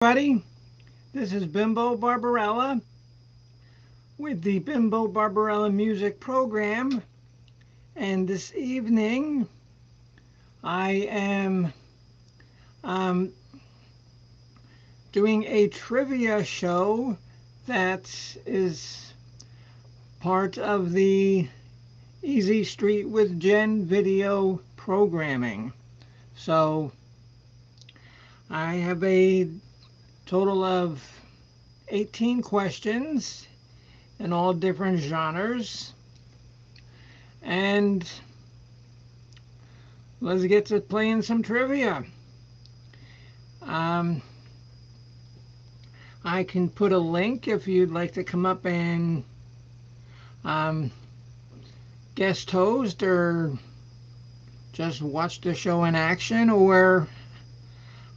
Everybody, this is Bimbo Barbarella with the Bimbo Barbarella music program, and this evening I am um, doing a trivia show that is part of the Easy Street with Jen video programming. So I have a total of 18 questions in all different genres. And let's get to playing some trivia. Um, I can put a link if you'd like to come up and um, guest host or just watch the show in action or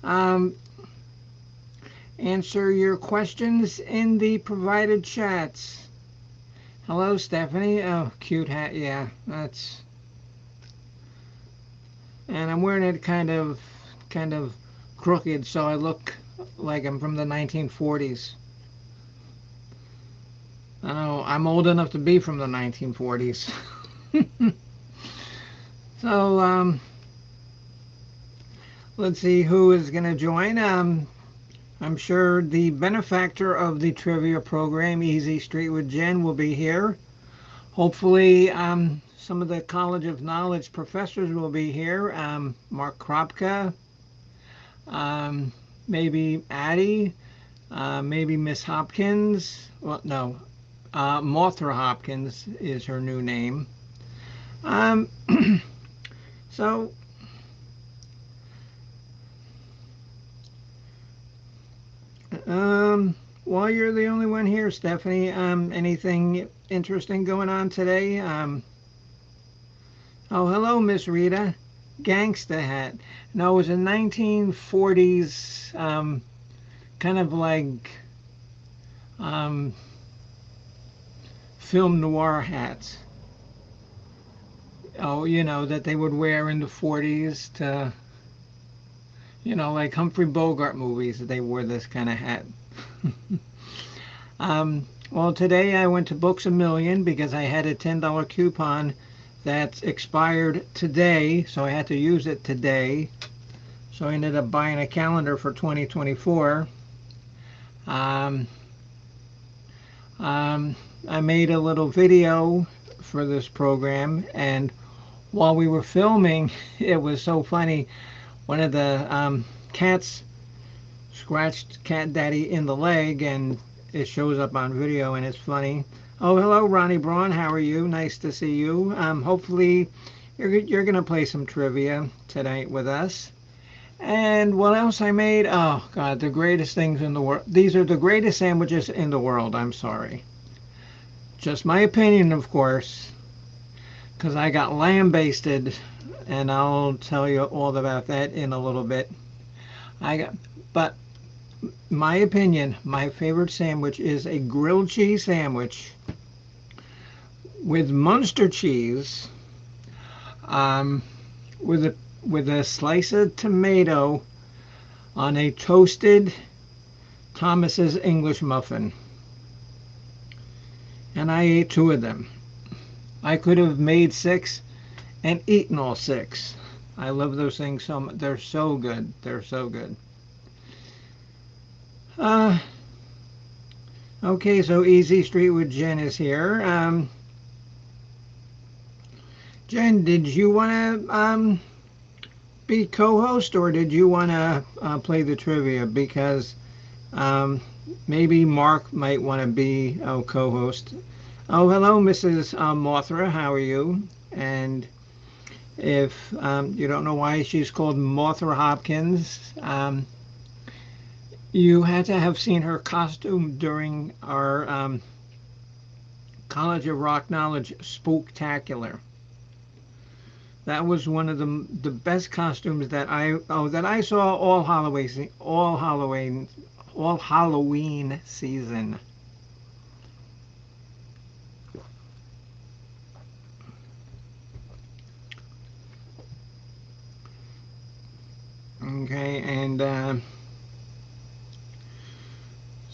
um, answer your questions in the provided chats. Hello, Stephanie. Oh, cute hat. Yeah, that's. And I'm wearing it kind of crooked, so I look like I'm from the 1940s. I know I'm old enough to be from the 1940s. So let's see who is going to join. I'm sure the benefactor of the trivia program, Easy Street with Jen, will be here. Hopefully, some of the College of Knowledge professors will be here. Mark Kropka, um, maybe Addie, maybe Miss Hopkins. Well, no, Mothra Hopkins is her new name. Um, so, while you're the only one here, Stephanie, anything interesting going on today? Oh, hello, Miss Rita. Gangsta hat. No, it was a 1940s kind of like um, film noir hats. Oh, that they would wear in the 40s to, like Humphrey Bogart movies, they wore this kind of hat. Well, today I went to Books A Million because I had a $10 coupon that expired today, so I had to use it today. So I ended up buying a calendar for 2024. Um, I made a little video for this program, and while we were filming, it was so funny. One of the cats scratched Cat Daddy in the leg, and it shows up on video, and it's funny. Oh, hello, Ronnie Braun. How are you? Nice to see you. Hopefully, you're going to play some trivia tonight with us. And what else I made? Oh, God, the greatest things in the world. These are the greatest sandwiches in the world. I'm sorry. Just my opinion, of course, because I got lambasted, and I'll tell you all about that in a little bit. But my opinion, my favorite sandwich is a grilled cheese sandwich with Munster cheese, um, with a slice of tomato on a toasted Thomas's English muffin. And I ate two of them. I could have made six and eaten all six. I love those things so much. They're so good. They're so good. Uh, okay, so Easy Street with Jen is here. Jen, did you want to be co-host, or did you want to play the trivia? Because maybe Mark might want to be co-host. Oh, hello, Mrs. Mothra. How are you? And if you don't know why she's called Mothra Hopkins, you had to have seen her costume during our College of Rock Knowledge Spooktacular. That was one of the best costumes that I saw all Halloween season. Okay, and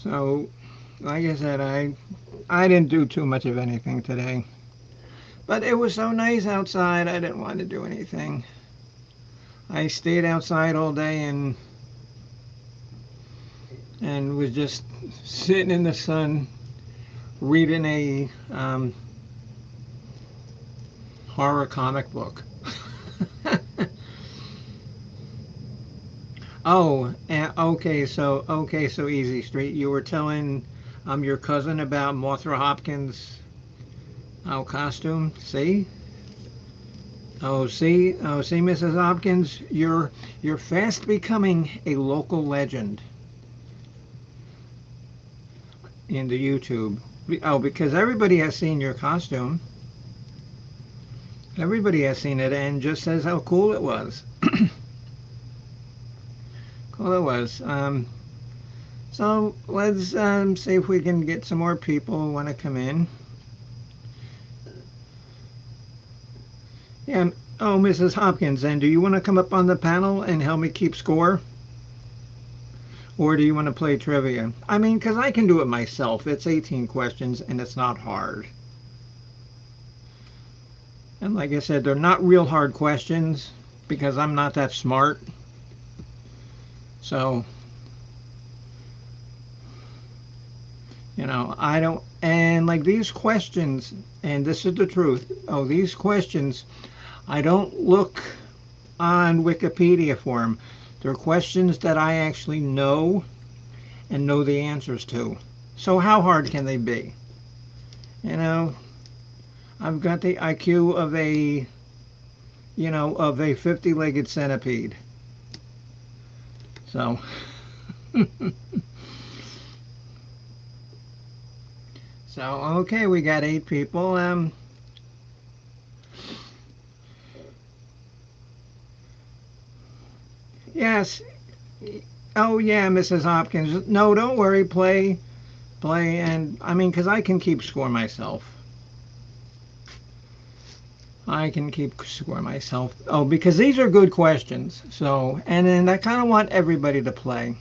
So, like I said, I didn't do too much of anything today. But it was so nice outside, I didn't want to do anything. I stayed outside all day and was just sitting in the sun reading a horror comic book. Oh, okay, so Easy Street. You were telling your cousin about Mothra Hopkins' costume. See, Mrs. Hopkins, you're fast becoming a local legend in the YouTube. Oh, because everybody has seen your costume. Everybody has seen it and just says how cool it was. Cool it was. So let's see if we can get some more people who want to come in. Yeah. Oh, Mrs. Hopkins, and do you want to come up on the panel and help me keep score? Or do you want to play trivia? I mean, because I can do it myself. It's 18 questions and it's not hard. And like I said, they're not real hard questions because I'm not that smart. So, I don't, and like these questions, and this is the truth. Oh, these questions, I don't look on Wikipedia for them. They're questions that I actually know and know the answers to. So how hard can they be? I've got the IQ of a 50-legged centipede. So so okay, we got 8 people. Yes. Oh yeah, Mrs. Hopkins. No, don't worry. Play, and I mean, because I can keep score myself. I can keep score myself. Oh, because these are good questions. So, and then I kind of want everybody to play.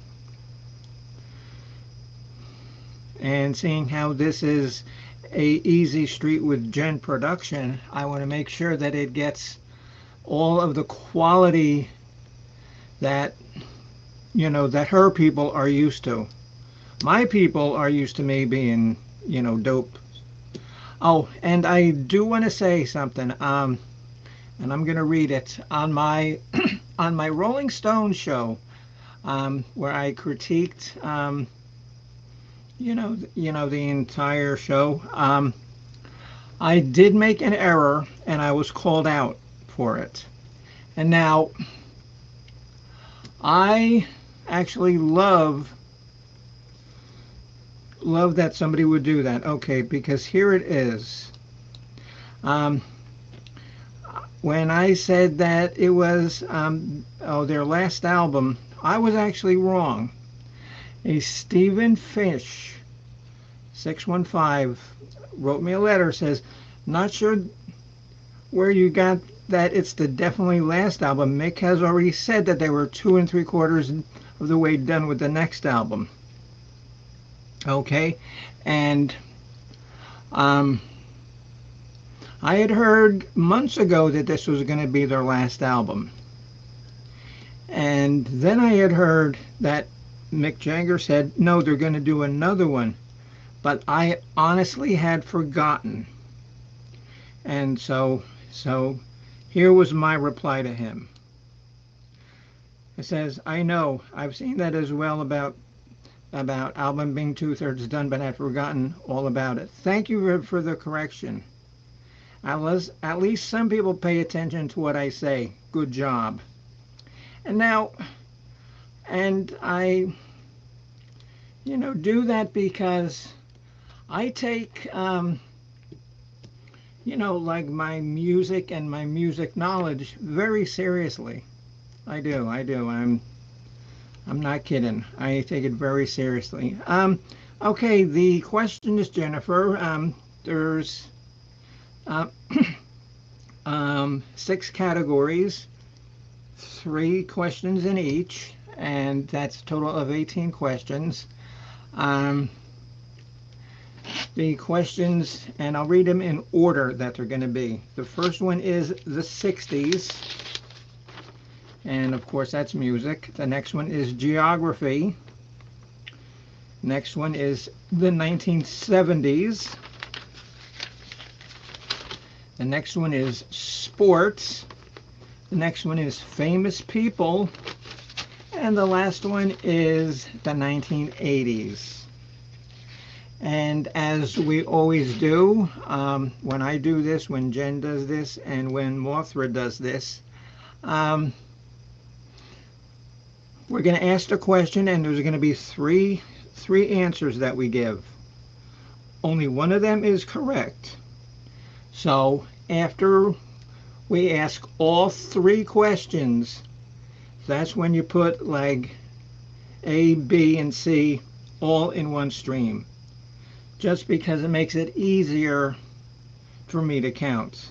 And seeing how this is a Easy Street with Jen production, I want to make sure that it gets all of the quality that that her people are used to. My people are used to me being dope. Oh, and I do want to say something. And I'm gonna read it on my on my Rolling Stone show, where I critiqued the entire show. I did make an error and I was called out for it. And now I actually love that somebody would do that. Okay, because here it is. When I said that it was their last album, I was actually wrong. A Stephen Fish 615 wrote me a letter, says, not sure where you got that it's the definitely last album. Mick has already said that they were 2 3/4 of the way done with the next album. Okay, and I had heard months ago that this was going to be their last album. And then I had heard that Mick Jagger said, no, they're going to do another one. But I honestly had forgotten. And so here was my reply to him. It says, I know, I've seen that as well about album being 2/3 done, but I'd forgotten all about it. Thank you for the correction. At least some people pay attention to what I say. Good job. And now, and I, do that because I take, like my music and my music knowledge very seriously. I do. I'm not kidding. I take it very seriously. Okay, the question is, Jennifer, there's 6 categories, 3 questions in each, and that's a total of 18 questions. Um, the questions, and I'll read them in order that they're going to be. The first one is the 60s, and of course that's music. The next one is geography. Next one is the 1970s. The next one is sports. The next one is famous people. And the last one is the 1980s. And as we always do, when I do this, when Jen does this, and when Mothra does this, we're going to ask the question, and there's going to be three answers that we give. Only one of them is correct. So after we ask all three questions, that's when you put like A, B, and C all in one stream. Just because it makes it easier for me to count.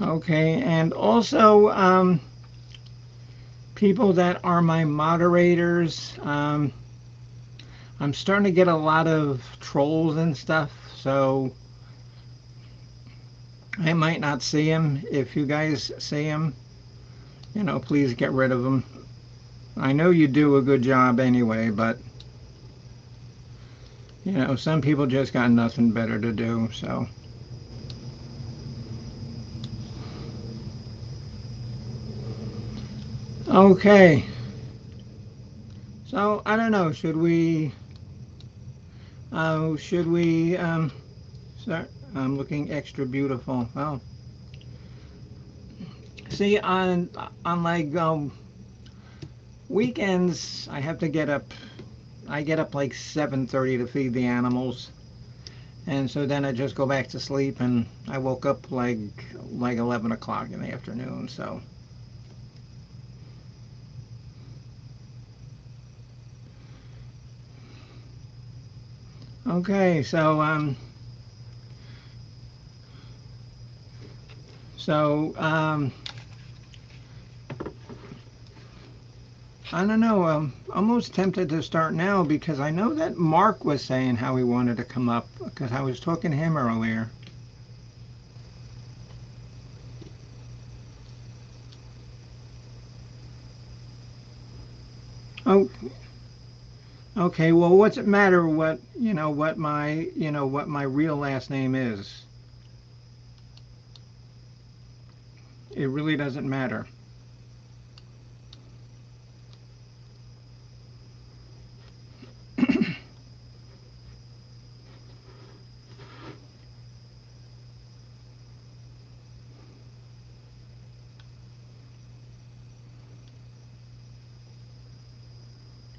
Okay, and also people that are my moderators, I'm starting to get a lot of trolls and stuff, so I might not see them. If you guys see them, please get rid of them. I know you do a good job anyway, but some people just got nothing better to do, so. Okay. So, I don't know, should we start? I'm looking extra beautiful. Well, see, on like weekends, I have to get up. I get up like 7:30 to feed the animals, and so then I just go back to sleep. And I woke up like 11 o'clock in the afternoon. So okay, so I don't know. I'm almost tempted to start now because I know that Mark was saying how he wanted to come up because I was talking to him earlier. Oh, okay. Well, what's it matter what my real last name is? It really doesn't matter.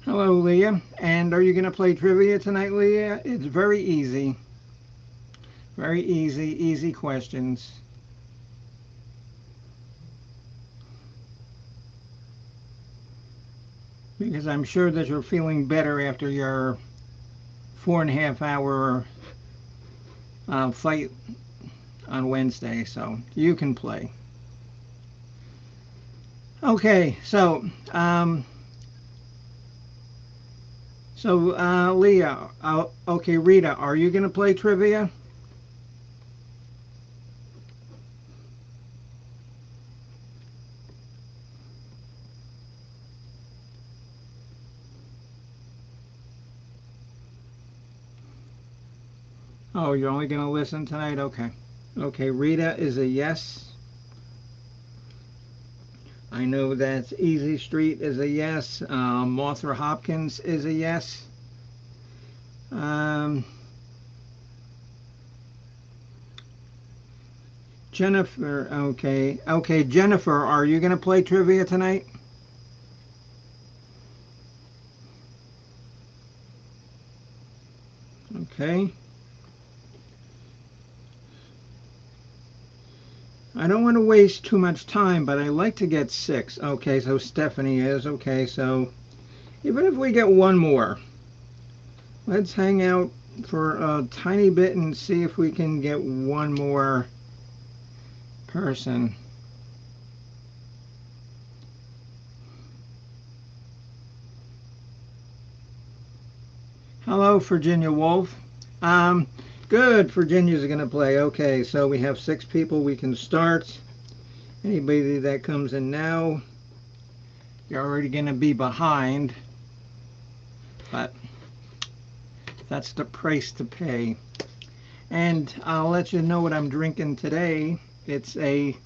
Hello, Leah. And are you going to play trivia tonight, Leah? It's very easy. Very easy, easy questions. Because I'm sure that you're feeling better after your 4.5 hour fight on Wednesday, so you can play. Okay, so Leah, okay, Rita, are you going to play trivia? Oh, you're only going to listen tonight? Okay. Okay, Rita is a yes. I know that Easy Street is a yes. Martha Hopkins is a yes. Um, Jennifer, okay. Okay, Jennifer, are you going to play trivia tonight? Okay. I don't want to waste too much time, but I like to get 6. Okay, so Stephanie is. Okay, so even if we get one more, let's hang out for a tiny bit and see if we can get one more person. Hello, Virginia Wolf. Um, Good. Virginia's going to play. Okay, so we have 6 people. We can start. Anybody that comes in now, you're already going to be behind. But that's the price to pay. And I'll let you know what I'm drinking today. It's a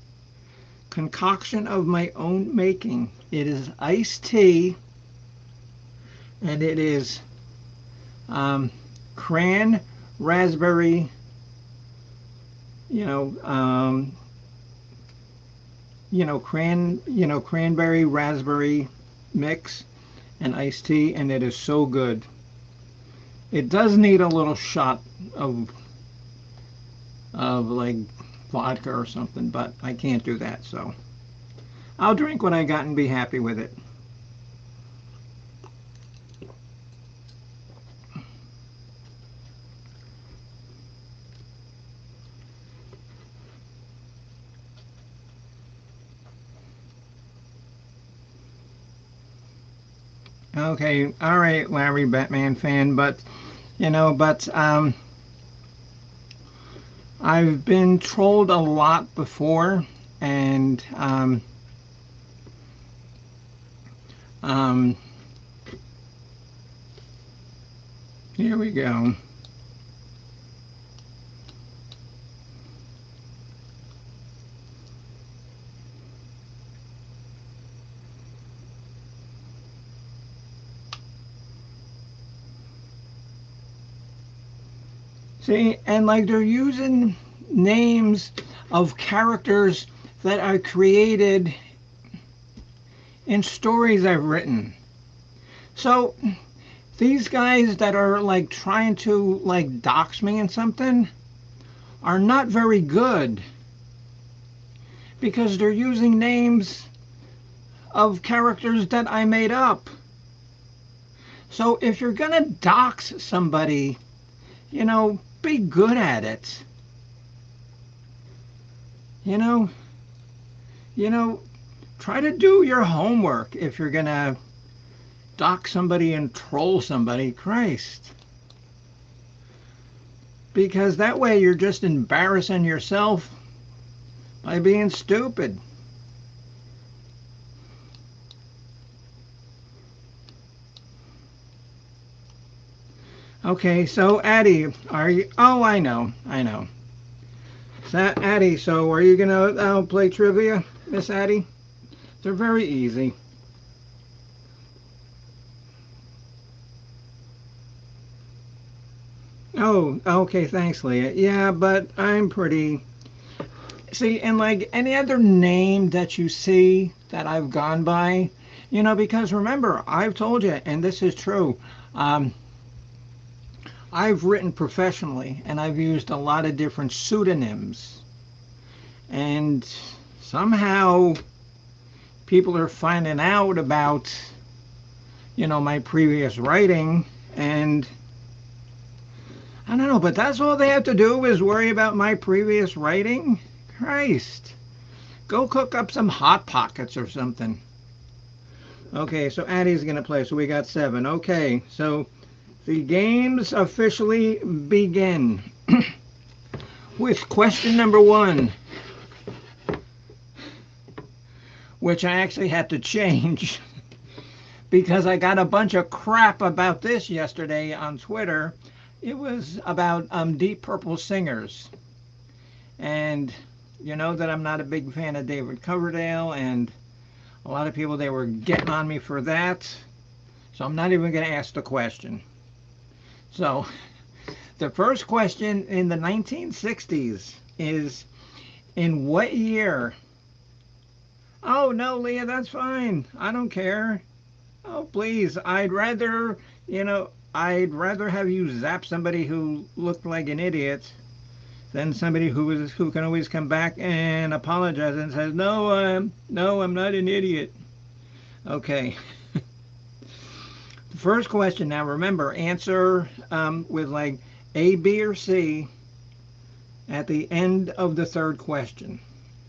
concoction of my own making. It is iced tea, and it is cran raspberry, you know, cranberry raspberry mix and iced tea, and it is so good. It does need a little shot of like vodka or something, but I can't do that, so I'll drink what I got and be happy with it. Okay, all right, Larry, Batman fan, but I've been trolled a lot before, and um, here we go. See, and like they're using names of characters that I created in stories I've written. So these guys that are like trying to like dox me and something are not very good because they're using names of characters that I made up. So if you're gonna dox somebody, be good at it. You know, try to do your homework if you're gonna dox somebody and troll somebody. Christ. Because that way you're just embarrassing yourself by being stupid. Okay, so Addie, are you? Oh, I know. So, Addie, so are you gonna play trivia, Miss Addie? They're very easy. Oh, okay, thanks, Leah. Yeah, but I'm pretty. See, and like any other name that you see that I've gone by, because remember, I've told you, and this is true. Um, I've written professionally, and I've used a lot of different pseudonyms. And somehow people are finding out about, my previous writing, and I don't know, but that's all they have to do is worry about my previous writing? Christ. Go cook up some Hot Pockets or something. Okay, so Addie's going to play, so we got 7. Okay, so the games officially begin with question number 1, which I actually had to change because I got a bunch of crap about this yesterday on Twitter. It was about Deep Purple singers. And you know that I'm not a big fan of David Coverdale, and A lot of people, they were getting on me for that. So I'm not even going to ask the question. So the first question in the 1960s is, in what year? Oh, no, Leah, that's fine. I don't care. Oh, please. I'd rather have you zap somebody who looked like an idiot than somebody who can always come back and apologize and says, no, I'm not an idiot. Okay. The first question, now remember, answer with like A, B, or C at the end of the third question.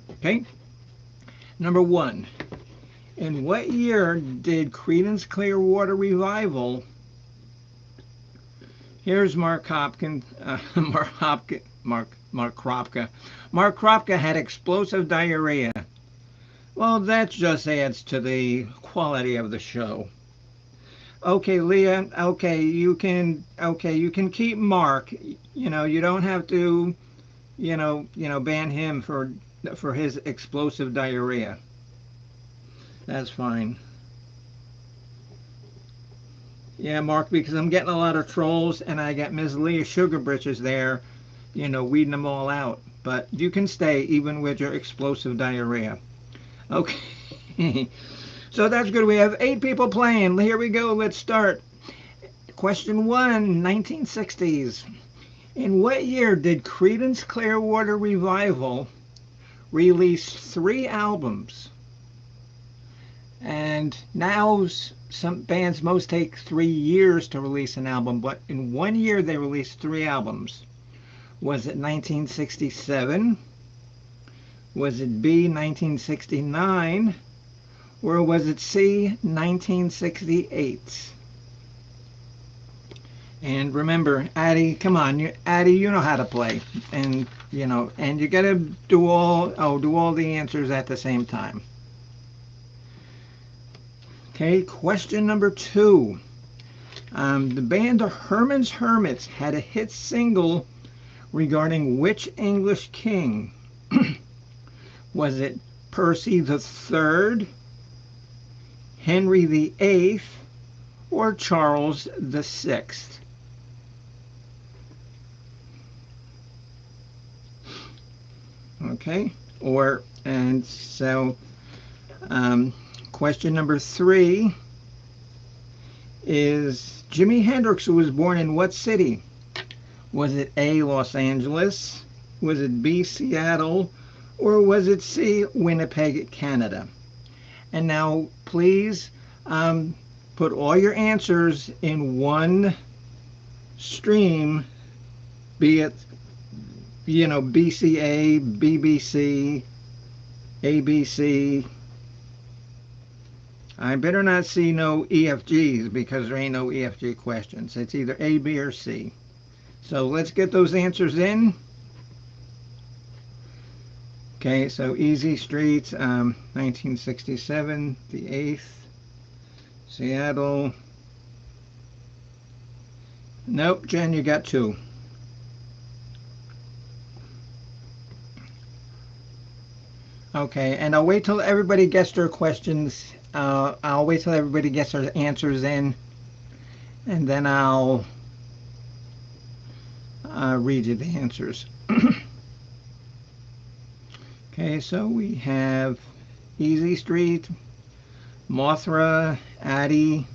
Okay? Number one, in what year did Creedence Clearwater Revival? Here's Mark Hopkins. Mark Kropka. Mark Kropka had explosive diarrhea. Well, that just adds to the quality of the show. Okay, Leah. You can keep Mark. You don't have to. Ban him for his explosive diarrhea. That's fine. Yeah, Mark, because I'm getting a lot of trolls, and I got Ms. Leah Sugar Britches there, weeding them all out. But you can stay even with your explosive diarrhea. Okay. So that's good. We have 8 people playing. Here we go. Let's start. Question 1, 1960s. In what year did Creedence Clearwater Revival release 3 albums? And now some bands most take 3 years to release an album, but in 1 year they released 3 albums. Was it 1967? Was it B, 1969? Or was it C, 1968? And remember, Addie, come on, Addie, you know how to play, and you gotta do all the answers at the same time. Okay, question number 2. The band the Herman's Hermits had a hit single regarding which English king? Was it Percy the Third, Henry the Eighth, or Charles the Sixth? Okay, question number 3 is, Jimi Hendrix was born in what city? Was it A, Los Angeles? Was it B, Seattle? Or was it C, Winnipeg, Canada? And now, please put all your answers in one stream, be it, BCA, BBC, ABC. I better not see no EFGs, because there ain't no EFG questions. It's either A, B, or C. So let's get those answers in. Okay, so Easy Street, 1967, the 8th, Seattle. Nope, Jen, you got 2. Okay, and I'll wait till everybody gets their questions. I'll wait till everybody gets their answers in, and then I'll read you the answers. Okay, so we have Easy Street, Mothra, Addie.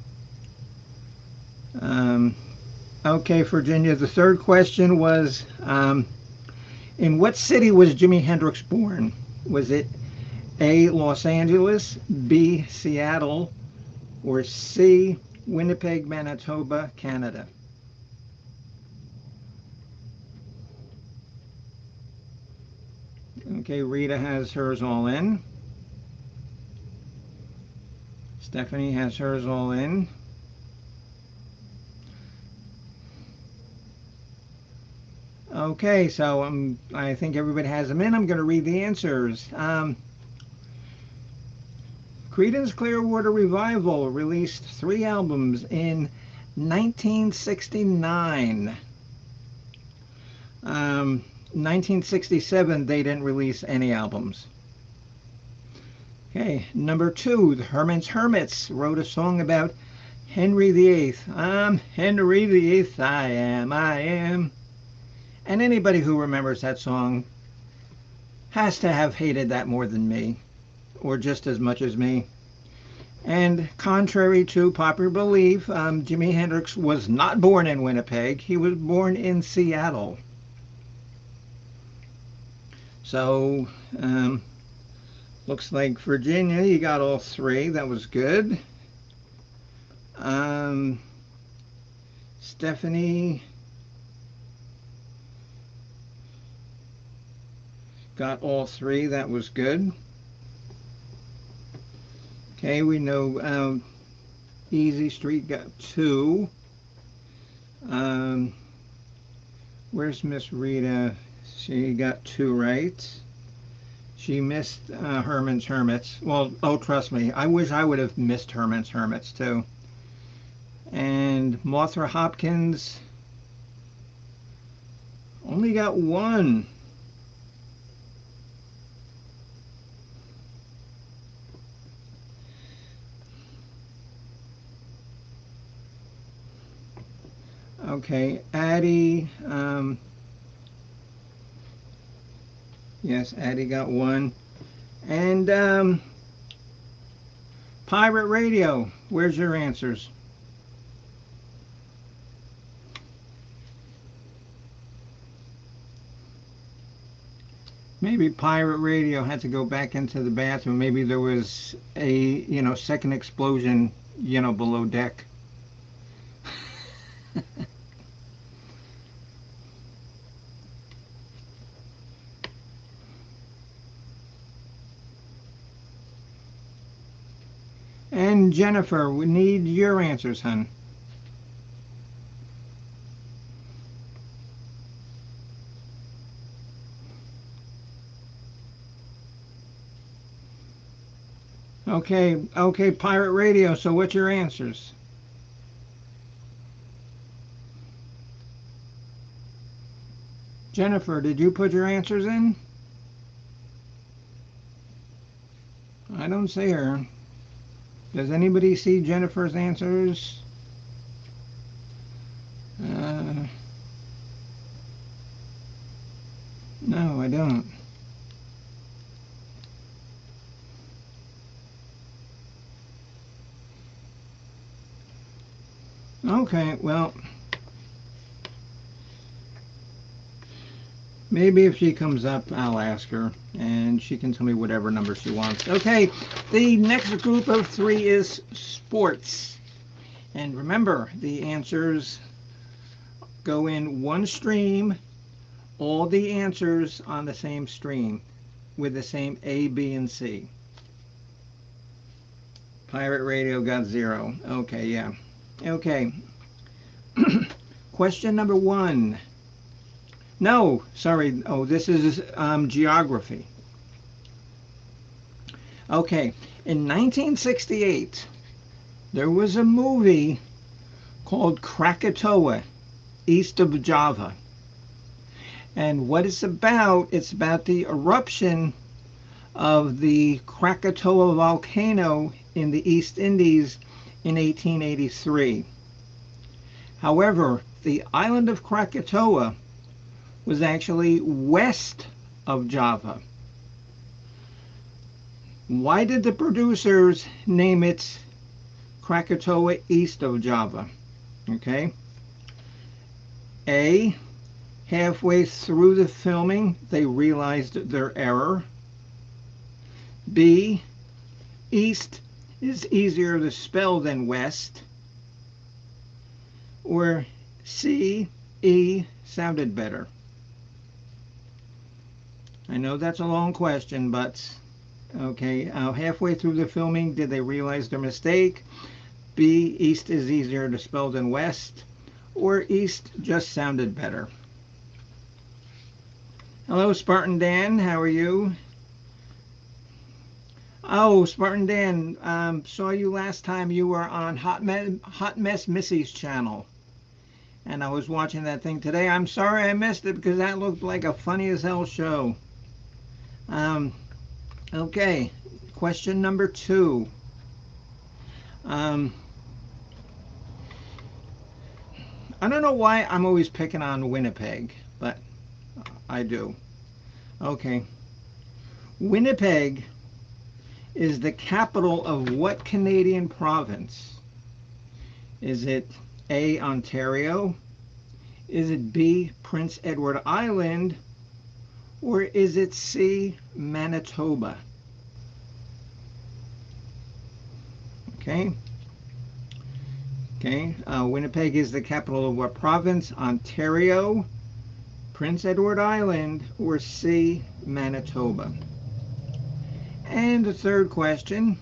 Okay, Virginia, the third question was, in what city was Jimi Hendrix born? Was it A, Los Angeles, B, Seattle, or C, Winnipeg, Manitoba, Canada? Okay, Rita has hers all in. Stephanie has hers all in. Okay, so I think everybody has them in. I'm going to read the answers. Creedence Clearwater Revival released 3 albums in 1969. 1967, they didn't release any albums. Okay, number 2, the Herman's Hermits wrote a song about Henry VIII. I'm Henry VIII, I am. And anybody who remembers that song has to have hated that more than me, or just as much as me. And contrary to popular belief, Jimi Hendrix was not born in Winnipeg. He was born in Seattle. So, looks like Virginia, you got all 3. That was good. Stephanie got all 3. That was good. Okay, we know Easy Street got 2. Where's Miss Rita? She got 2 right. She missed Herman's Hermits. Well, oh, trust me, I wish I would have missed Herman's Hermits too. And Martha Hopkins only got 1. Okay, Addie, yes, Addie got 1. And Pirate Radio, where's your answers? Maybe Pirate Radio had to go back into the bathroom. Maybe there was a, second explosion, below deck. And Jennifer, we need your answers, hon. Okay, Pirate Radio, so what's your answers? Jennifer, did you put your answers in? I don't see her. Does anybody see Jennifer's answers? No, I don't. Okay, well, maybe if she comes up, I'll ask her, and she can tell me whatever number she wants. Okay, the next group of 3 is sports. And remember, the answers go in one stream, all the answers on the same stream, with the same A, B, and C. Pirate Radio got 0. Okay, yeah. Okay. Question number 1. No, sorry. Oh, this is geography. Okay. In 1968, there was a movie called Krakatoa, East of Java. And what it's about the eruption of the Krakatoa volcano in the East Indies in 1883. However, the island of Krakatoa was actually west of Java. Why did the producers name it Krakatoa East of Java? Okay. A, halfway through the filming, they realized their error. B, east is easier to spell than west. Or C, E sounded better. I know that's a long question, but okay, halfway through the filming, did they realize their mistake? B, east is easier to spell than west. Or east just sounded better. Hello, Spartan Dan, how are you? Oh, Spartan Dan, saw you last time you were on Hot Mess Missy's channel. And I was watching that thing today. I'm sorry I missed it because that looked like a funny as hell show. Okay, question number 2. I don't know why I'm always picking on Winnipeg, but I do. Okay. Winnipeg is the capital of what Canadian province? Is it A, Ontario? Is it B, Prince Edward Island? Or is it C, Manitoba? Okay. Okay. Winnipeg is the capital of what province? Ontario, Prince Edward Island, or C, Manitoba? And the third question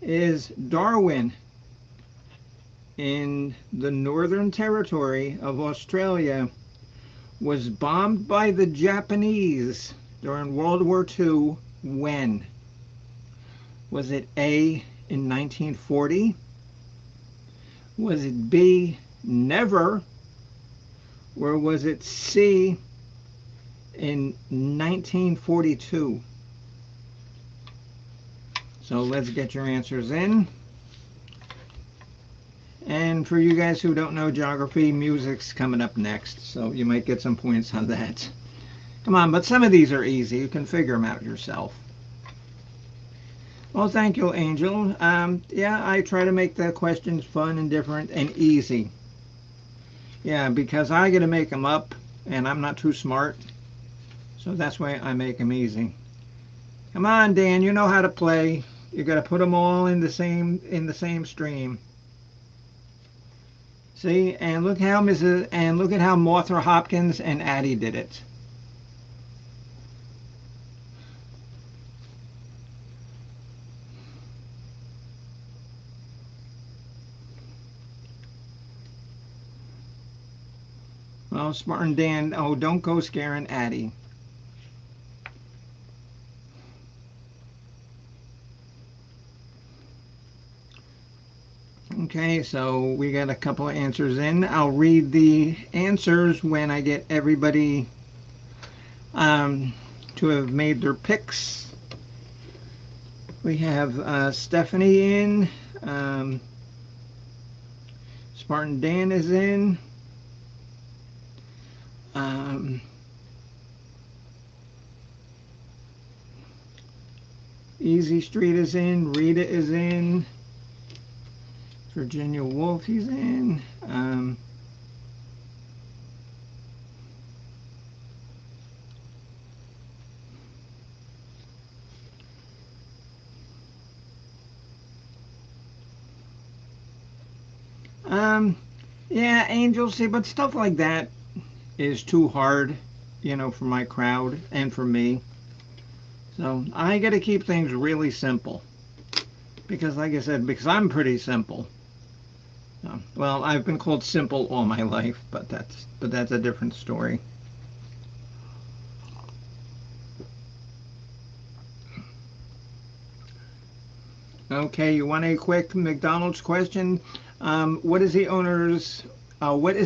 is Darwin in the Northern Territory of Australia was bombed by the Japanese during World War II when? Was it A, in 1940? Was it B, never? Or was it C, in 1942? So let's get your answers in. And for you guys who don't know geography, music's coming up next, so you might get some points on that. Come on, but some of these are easy. You can figure them out yourself. Well, thank you, Angel. Yeah, I try to make the questions fun and different and easy. Yeah, because I get to make them up, and I'm not too smart, so that's why I make them easy. Come on, Dan, you know how to play. You got to put them all in the same stream. See, and look how look at how Martha Hopkins and Addie did it. Well, Spartan Dan, oh, don't go scaring Addie. Okay, so we got a couple of answers in. I'll read the answers when I get everybody to have made their picks. We have Stephanie in. Spartan Dan is in. Easy Street is in. Rita is in. Virginia Wolf, he's in. Yeah, Angel, see, but stuff like that is too hard, you know, for my crowd and for me. So I got to keep things really simple. Because, like I said, because I'm pretty simple. Well, I've been called simple all my life, but that's a different story. Okay, you want a quick McDonald's question? What is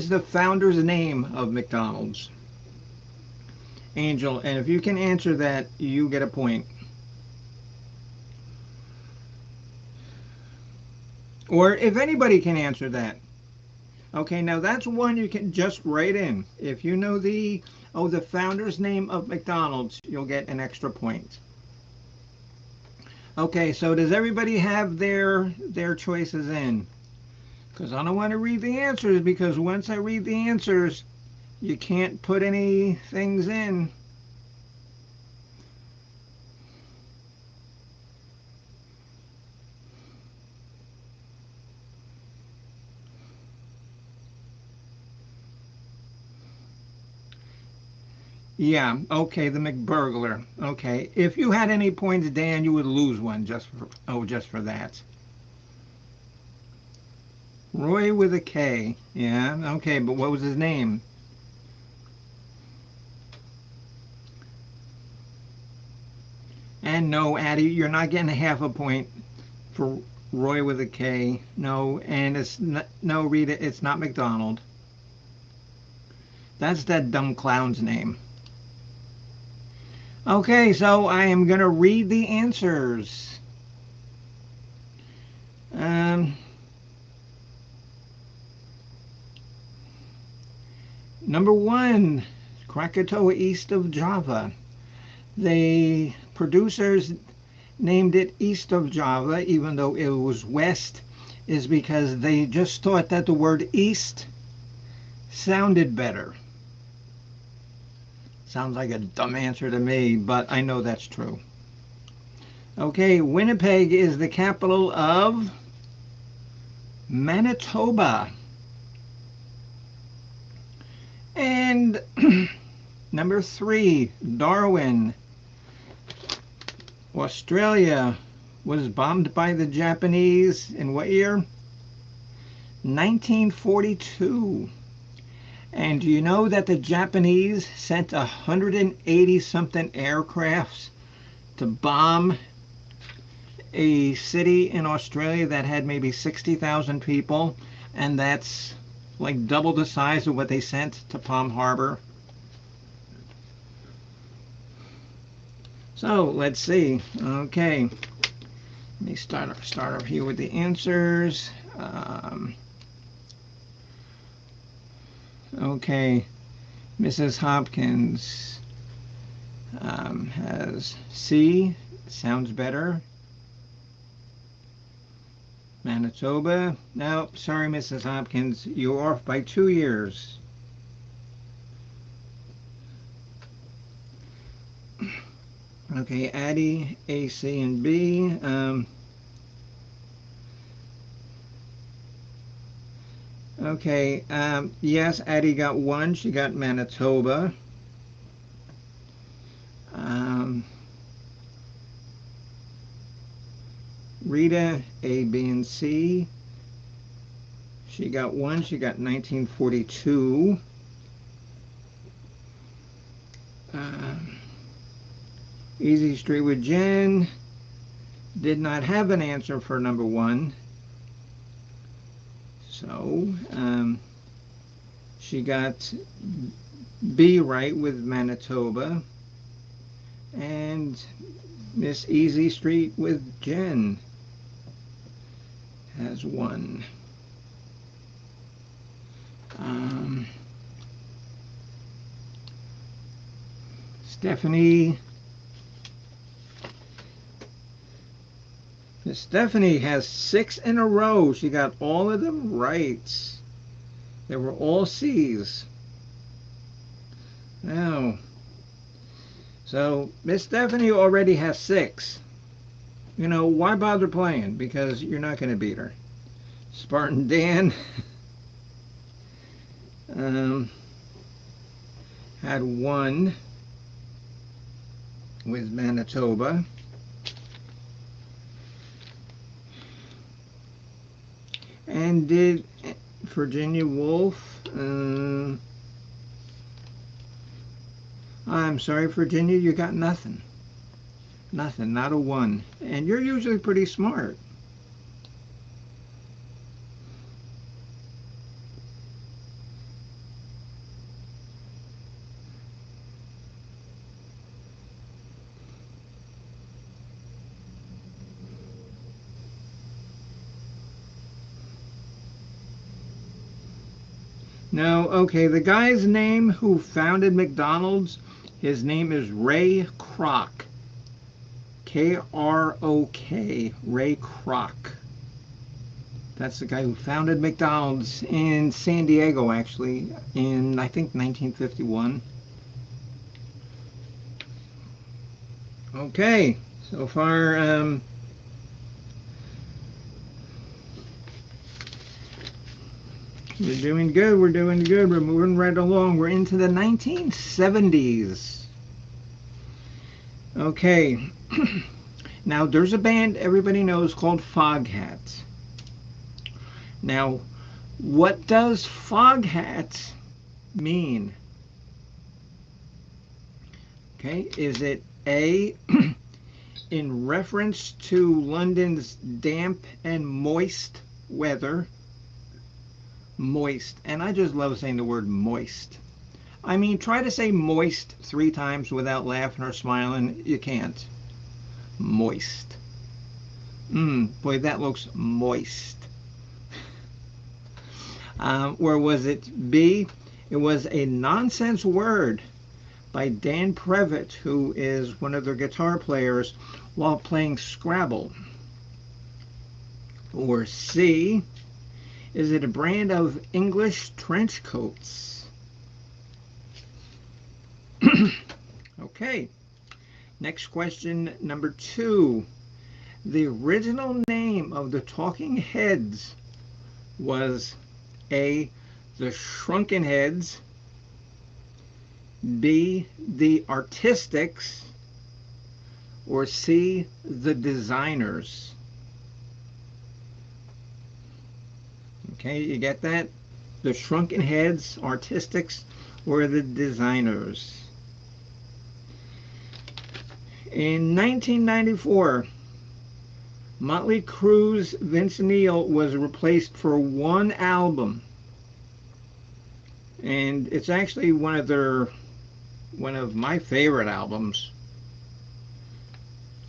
the founder's name of McDonald's? Angel, and if you can answer that, you get a point. Or if anybody can answer that. Okay, now that's one you can just write in. If you know the founder's name of McDonald's, you'll get an extra point. Okay, so does everybody have their choices in? Because I don't want to read the answers, because once I read the answers, you can't put any things in. Yeah, okay, the McBurglar. Okay, if you had any points, Dan, you would lose one just for that. Roy with a K. Yeah, okay, but what was his name? And no, Addie, you're not getting half a point for Roy with a K. No, and it's not, no, Rita, it's not McDonald. That's that dumb clown's name. Okay, so I am going to read the answers. Um, Number one, Krakatoa east of Java. The producers named it east of Java, even though it was west, is because they just thought that the word east sounded better. Sounds like a dumb answer to me, but I know that's true. Okay, Winnipeg is the capital of Manitoba. And number three, Darwin, Australia was bombed by the Japanese in what year? 1942. And do you know that the Japanese sent 180 something aircrafts to bomb a city in Australia that had maybe 60,000 people, and that's like double the size of what they sent to Palm Harbor? So let's see. Okay, let me start up here with the answers. Okay, Mrs. Hopkins has C. Sounds better. Manitoba. No, sorry, Mrs. Hopkins. You're off by 2 years. Okay, Addie, A, C, and B. Okay, yes, Addie got 1. She got Manitoba. Rita, A, B, and C. She got 1. She got 1942. Easy Street with Jen did not have an answer for number 1. So she got B right with Manitoba. And Miss Easy Street with Jen has 1. Stephanie. Miss Stephanie has 6 in a row. She got all of them right. They were all C's. Now, so Miss Stephanie already has 6. You know, why bother playing? Because you're not going to beat her. Spartan Dan had 1 with Manitoba. And did Virginia Woolf, I'm sorry, Virginia, you got nothing. Nothing, not a 1. And you're usually pretty smart. No, okay, the guy's name who founded McDonald's, his name is Ray Kroc. K-R-O-K, Ray Kroc. That's the guy who founded McDonald's in San Diego, actually, in, I think, 1951. Okay, so far, we're doing good, we're doing good, we're moving right along. We're into the 1970s. Okay, now there's a band everybody knows called Foghat. Now, what does Foghat mean? Okay, is it A, in reference to London's damp and moist weather? Moist, and I just love saying the word moist. I mean, try to say moist 3 times without laughing or smiling. You can't. Moist. Boy, that looks moist. Or was it B? It was a nonsense word by Dan Previtt, who is one of their guitar players, while playing Scrabble. Or C? Is it a brand of English trench coats? Okay. Next question, number 2. The original name of the Talking Heads was A, the Shrunken Heads, B, the Artistics, or C, the Designers? Okay, you get that? The Shrunken Heads, Artistics, or the Designers? In 1994, Motley Crue's Vince Neil was replaced for one album, and it's actually one of my favorite albums.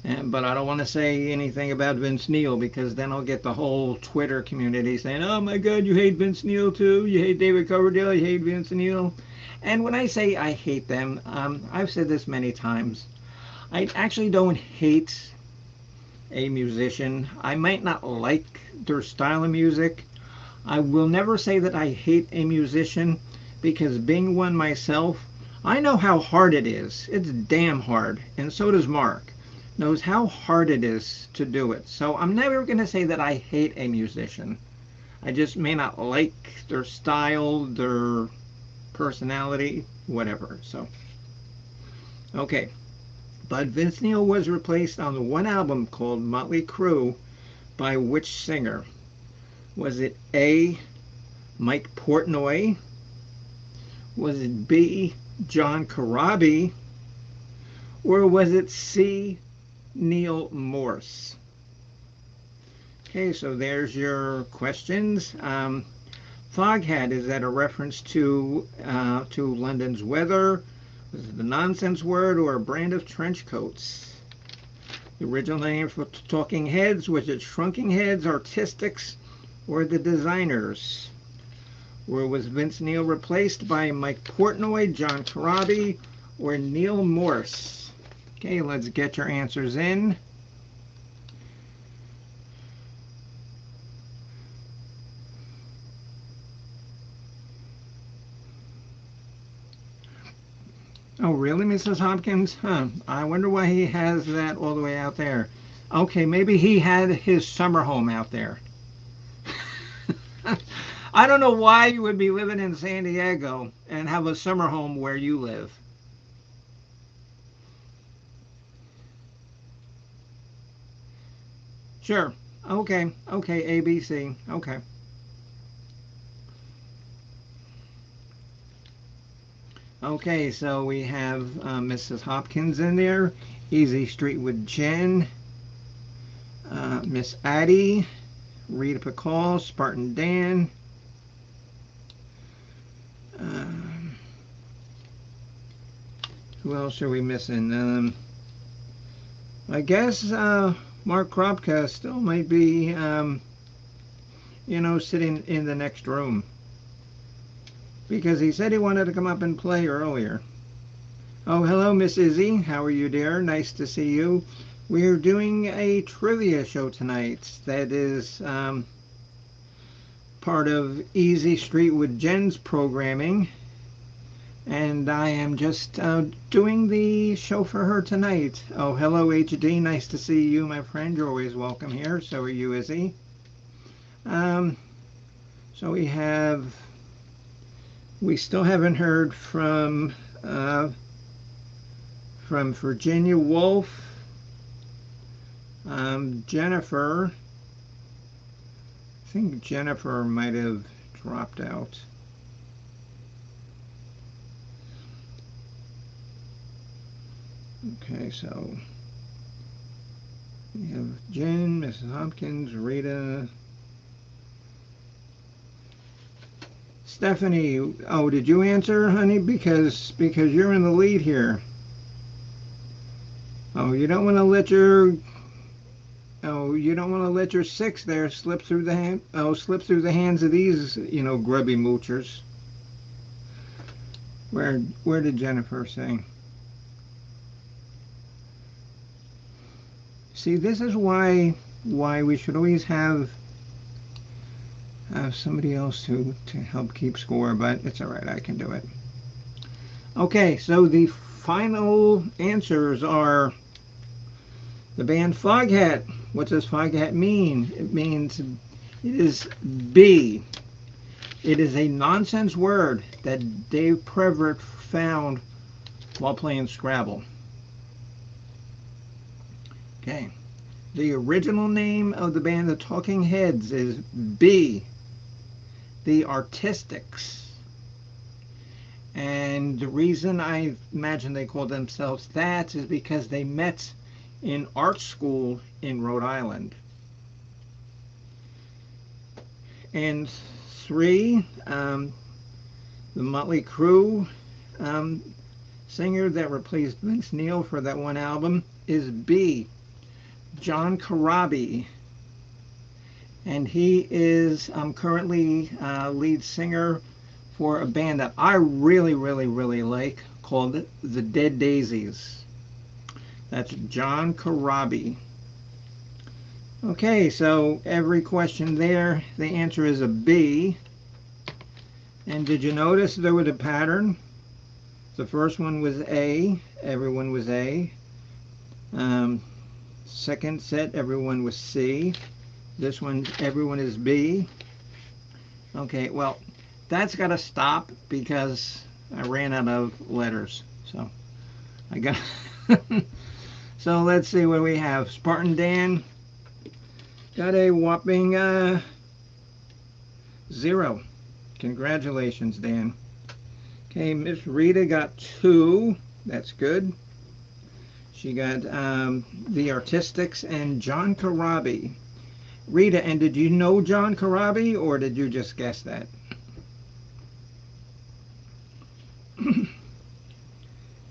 But I don't want to say anything about Vince Neil, because then I'll get the whole Twitter community saying, "Oh my God, you hate Vince Neil too? You hate David Coverdale? You hate Vince Neil?" And when I say I hate them, I've said this many times. I actually don't hate a musician. I might not like their style of music. I will never say that I hate a musician, because being one myself, I know how hard it is. It's damn hard. And so does Mark. Knows how hard it is to do it. So I'm never going to say that I hate a musician. I just may not like their style, their personality, whatever. So, okay. But Vince Neil was replaced on the one album called Motley Crue by which singer? Was it A, Mike Portnoy? Was it B, John Corabi? Or was it C, Neil Morse? Okay, so there's your questions. Foghat, is that a reference to London's weather? Was it a nonsense word or a brand of trench coats? The original name for Talking Heads, was it Shrunken Heads, Artistics, or the Designers? Or was Vince Neil replaced by Mike Portnoy, John Corabi, or Neil Morse? Okay, let's get your answers in. Oh, really, Mrs. Hopkins? Huh. I wonder why he has that all the way out there. Okay, maybe he had his summer home out there. I don't know why you would be living in San Diego and have a summer home where you live. Sure. Okay. Okay, ABC. Okay. Okay, so we have Mrs. Hopkins in there. Easy Street with Jen. Miss Addie. Rita Pacall. Spartan Dan. Who else are we missing? I guess Mark Kropka still might be, sitting in the next room, because he said he wanted to come up and play earlier. Oh, hello, Miss Izzy. How are you, dear? Nice to see you. We're doing a trivia show tonight that is part of Easy Street with Jen's programming. And I am just doing the show for her tonight. Oh, hello, HD. Nice to see you, my friend. You're always welcome here. So are you, Izzy. So we still haven't heard from Virginia Woolf, Jennifer. I think Jennifer might have dropped out. Okay, so we have Jen, Mrs. Hopkins, Rita, Stephanie, oh, did you answer, honey? Because you're in the lead here. Oh, you don't want to let your you don't want to let your six there slip through the slip through the hands of these, grubby moochers. Where did Jennifer say? See, this is why we should always have somebody else to help keep score, but it's all right. I can do it. Okay, so the final answers are the band Foghat. What does Foghat mean? It means it is B. It is a nonsense word that Dave Preverett found while playing Scrabble. Okay. The original name of the band, the Talking Heads, is B. The Artistics. And the reason I imagine they call themselves that is because they met in art school in Rhode Island. And 3, the Motley Crue singer that replaced Vince Neil for that one album is B. John Corabi. And he is currently lead singer for a band that I really, really, really like called the Dead Daisies. That's John Corabi. Okay, so every question there, the answer is a B. And did you notice there was a pattern? The first one was A, everyone was A. Second set, everyone was C. This one, everyone is B. Okay, well, that's got to stop because I ran out of letters. So I got. So let's see what we have. Spartan Dan got a whopping 0. Congratulations, Dan. Okay, Miss Rita got 2. That's good. She got the Artistics and John Corabi. Rita, and did you know John Corabi, or did you just guess that?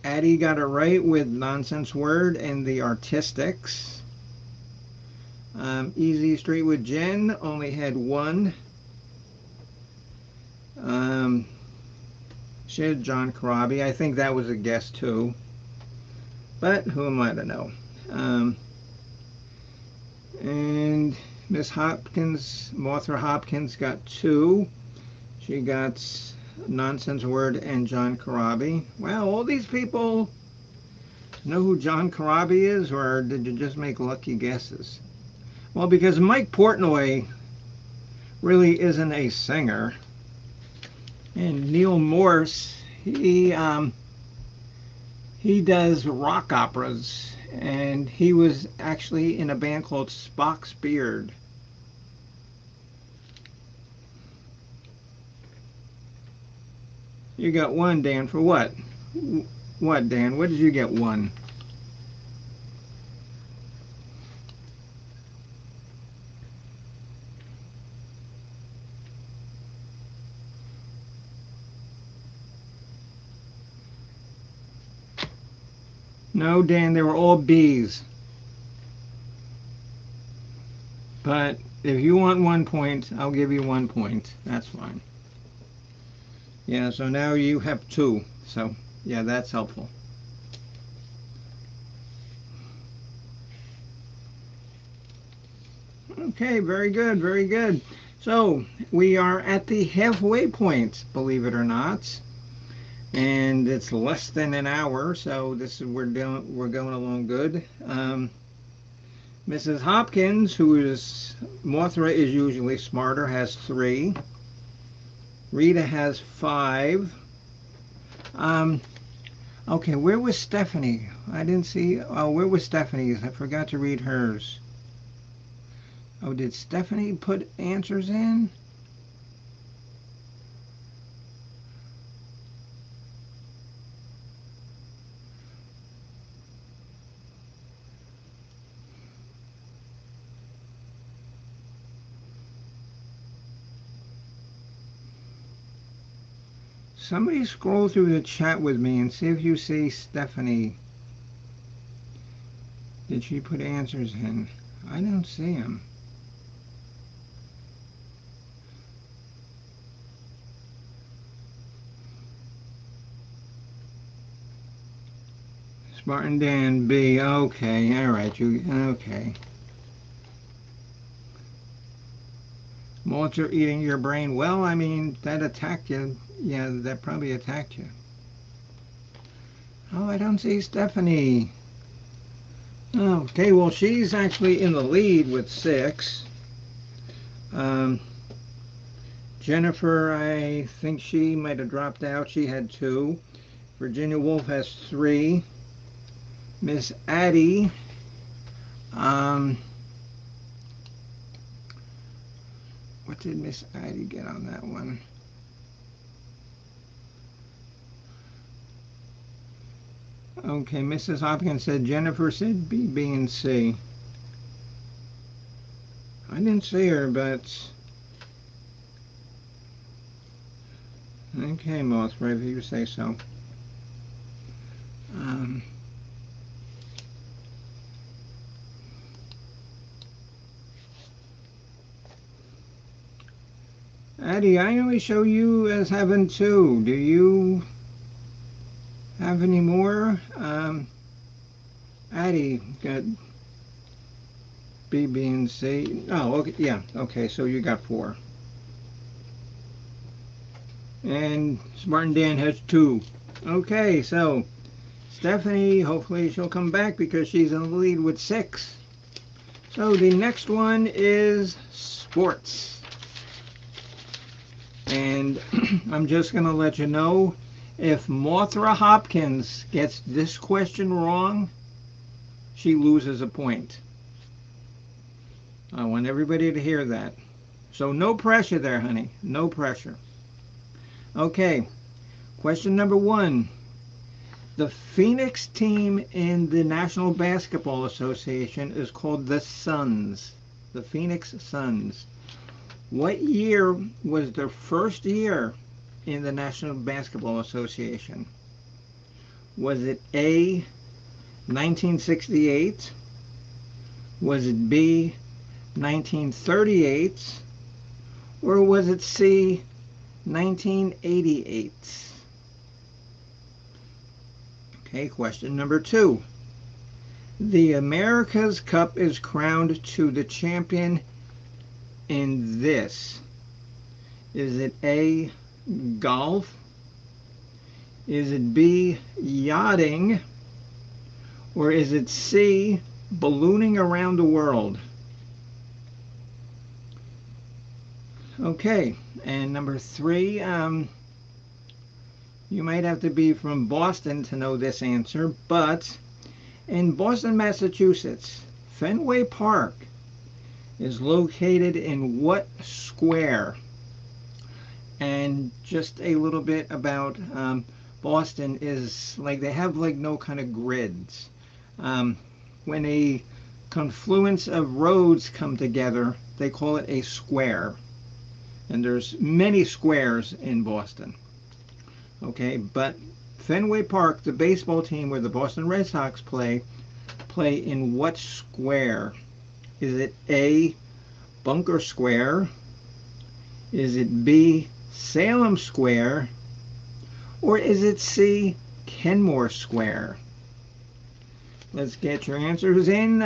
Addie got it right with Nonsense Word and the Artistics. Easy Street with Jen only had 1. She had John Corabi. I think that was a guess too. But who am I to know? And Miss Hopkins, Martha Hopkins got 2. She got Nonsense Word and John Corabi. Well, all these people know who John Corabi is, or did you just make lucky guesses? Well, because Mike Portnoy really isn't a singer. And Neil Morse, he does rock operas, and he was actually in a band called Spock's Beard. You got 1, Dan, for what? What, Dan? What did you get 1? No, Dan, they were all B's. But if you want 1 point, I'll give you 1 point. That's fine. Yeah, so now you have 2. So, yeah, that's helpful. Okay, very good, very good. So, we are at the halfway point, believe it or not. And it's less than an hour, so this is we're going along good. Mrs. Hopkins, who is Mothra is usually smarter, has 3. Rita has 5. Okay, where was Stephanie? I didn't see. Oh, where was Stephanie's? I forgot to read hers. Oh, did Stephanie put answers in? Somebody scroll through the chat with me and see if you see Stephanie. Did she put answers in? I don't see them. Spartan Dan B. Okay, all right, you okay. Moths are eating your brain. Well, I mean, that attacked you. Yeah, that probably attacked you. Oh, I don't see Stephanie. Okay, well, she's actually in the lead with 6. Jennifer, I think she might have dropped out. She had 2. Virginia Woolf has 3. Miss Addie, what did Miss Addie get on that one? Okay, Mrs. Hopkins said Jennifer said B, B, and C. I didn't see her, but okay, Mothra, if you say so. Addie, I only show you as having 2. Do you have any more? Addie got B, B, and C. Oh, okay, yeah, okay, so you got 4. And Spartan Dan has 2. Okay, so Stephanie, hopefully she'll come back because she's in the lead with 6. So the next one is sports. And I'm just going to let you know, if Mothra Hopkins gets this question wrong, she loses a point. I want everybody to hear that. So no pressure there, honey. No pressure. Okay, question number 1. The Phoenix team in the National Basketball Association is called the Suns. The Phoenix Suns. What year was their first year in the National Basketball Association? Was it A, 1968? Was it B, 1938? Or was it C, 1988? Okay, question number 2. The America's Cup is crowned to the champion in this. Is it A, golf? Is it B, yachting? Or is it C, ballooning around the world? Okay, and number 3, you might have to be from Boston to know this answer, but in Boston, Massachusetts, Fenway Park is located in what square? And just a little bit about Boston is like they have like no kind of grids. When a confluence of roads come together, they call it a square. And there's many squares in Boston. Okay, but Fenway Park, the baseball team where the Boston Red Sox play in what square? Is it A, Bunker Square? Is it B, Salem Square? Or is it C, Kenmore Square? Let's get your answers in.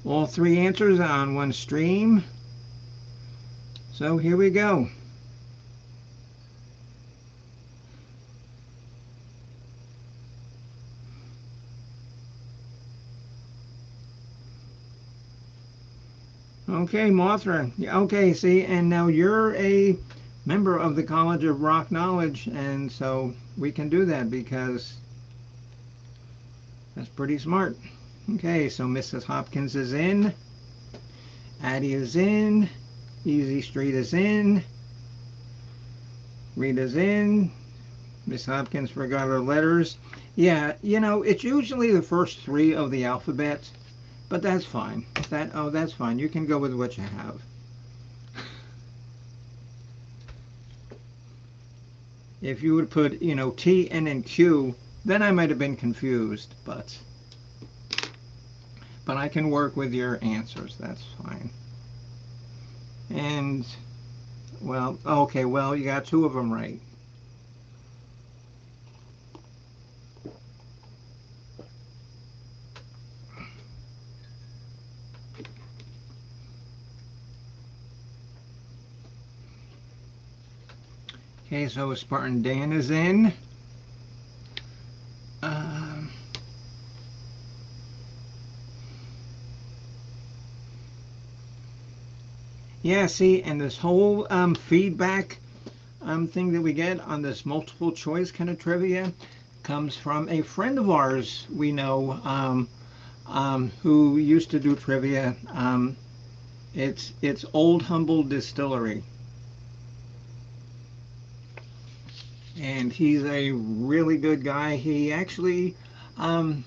All 3 answers on one stream. So here we go. Okay, Mothra. Okay, see, and now you're a member of the College of Rock Knowledge, and so we can do that because that's pretty smart. Okay, so Mrs. Hopkins is in. Addie is in. Easy Street is in. Rita's in. Miss Hopkins forgot her letters. Yeah, you know, it's usually the first 3 of the alphabet, but that's fine. That's fine. You can go with what you have. If you would put, T, N, and Q, then I might have been confused, but I can work with your answers. That's fine. And, well, okay, well, you got two of them right. Okay, so Spartan Dan is in. Um, yeah, see, and this whole feedback thing that we get on this multiple choice kind of trivia comes from a friend of ours we know, who used to do trivia. It's Old Humble Distillery, and he's a really good guy. He actually um,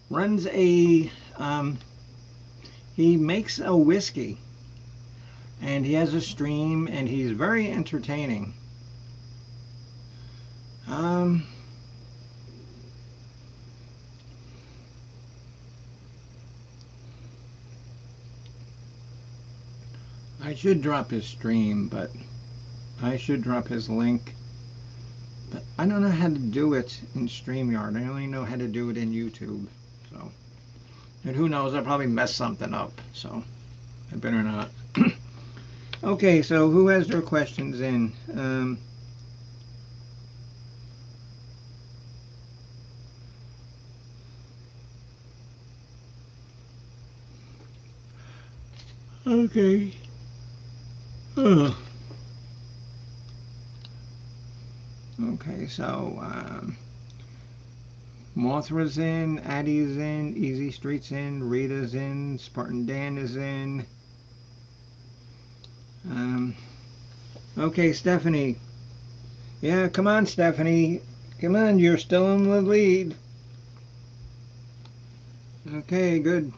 runs he makes a whiskey, and he has a stream, and he's very entertaining. Um, I should drop his stream, but I should drop his link. But I don't know how to do it in StreamYard. I only know how to do it in YouTube. So, and who knows? I probably messed something up. So, I better not. Okay, so who has their questions in? Okay. Ugh. Okay, so Mothra's in, Addie's in, Easy Street's in, Rita's in, Spartan Dan is in. Um, okay, Stephanie. Yeah, come on, Stephanie. Come on, you're still in the lead. Okay, good.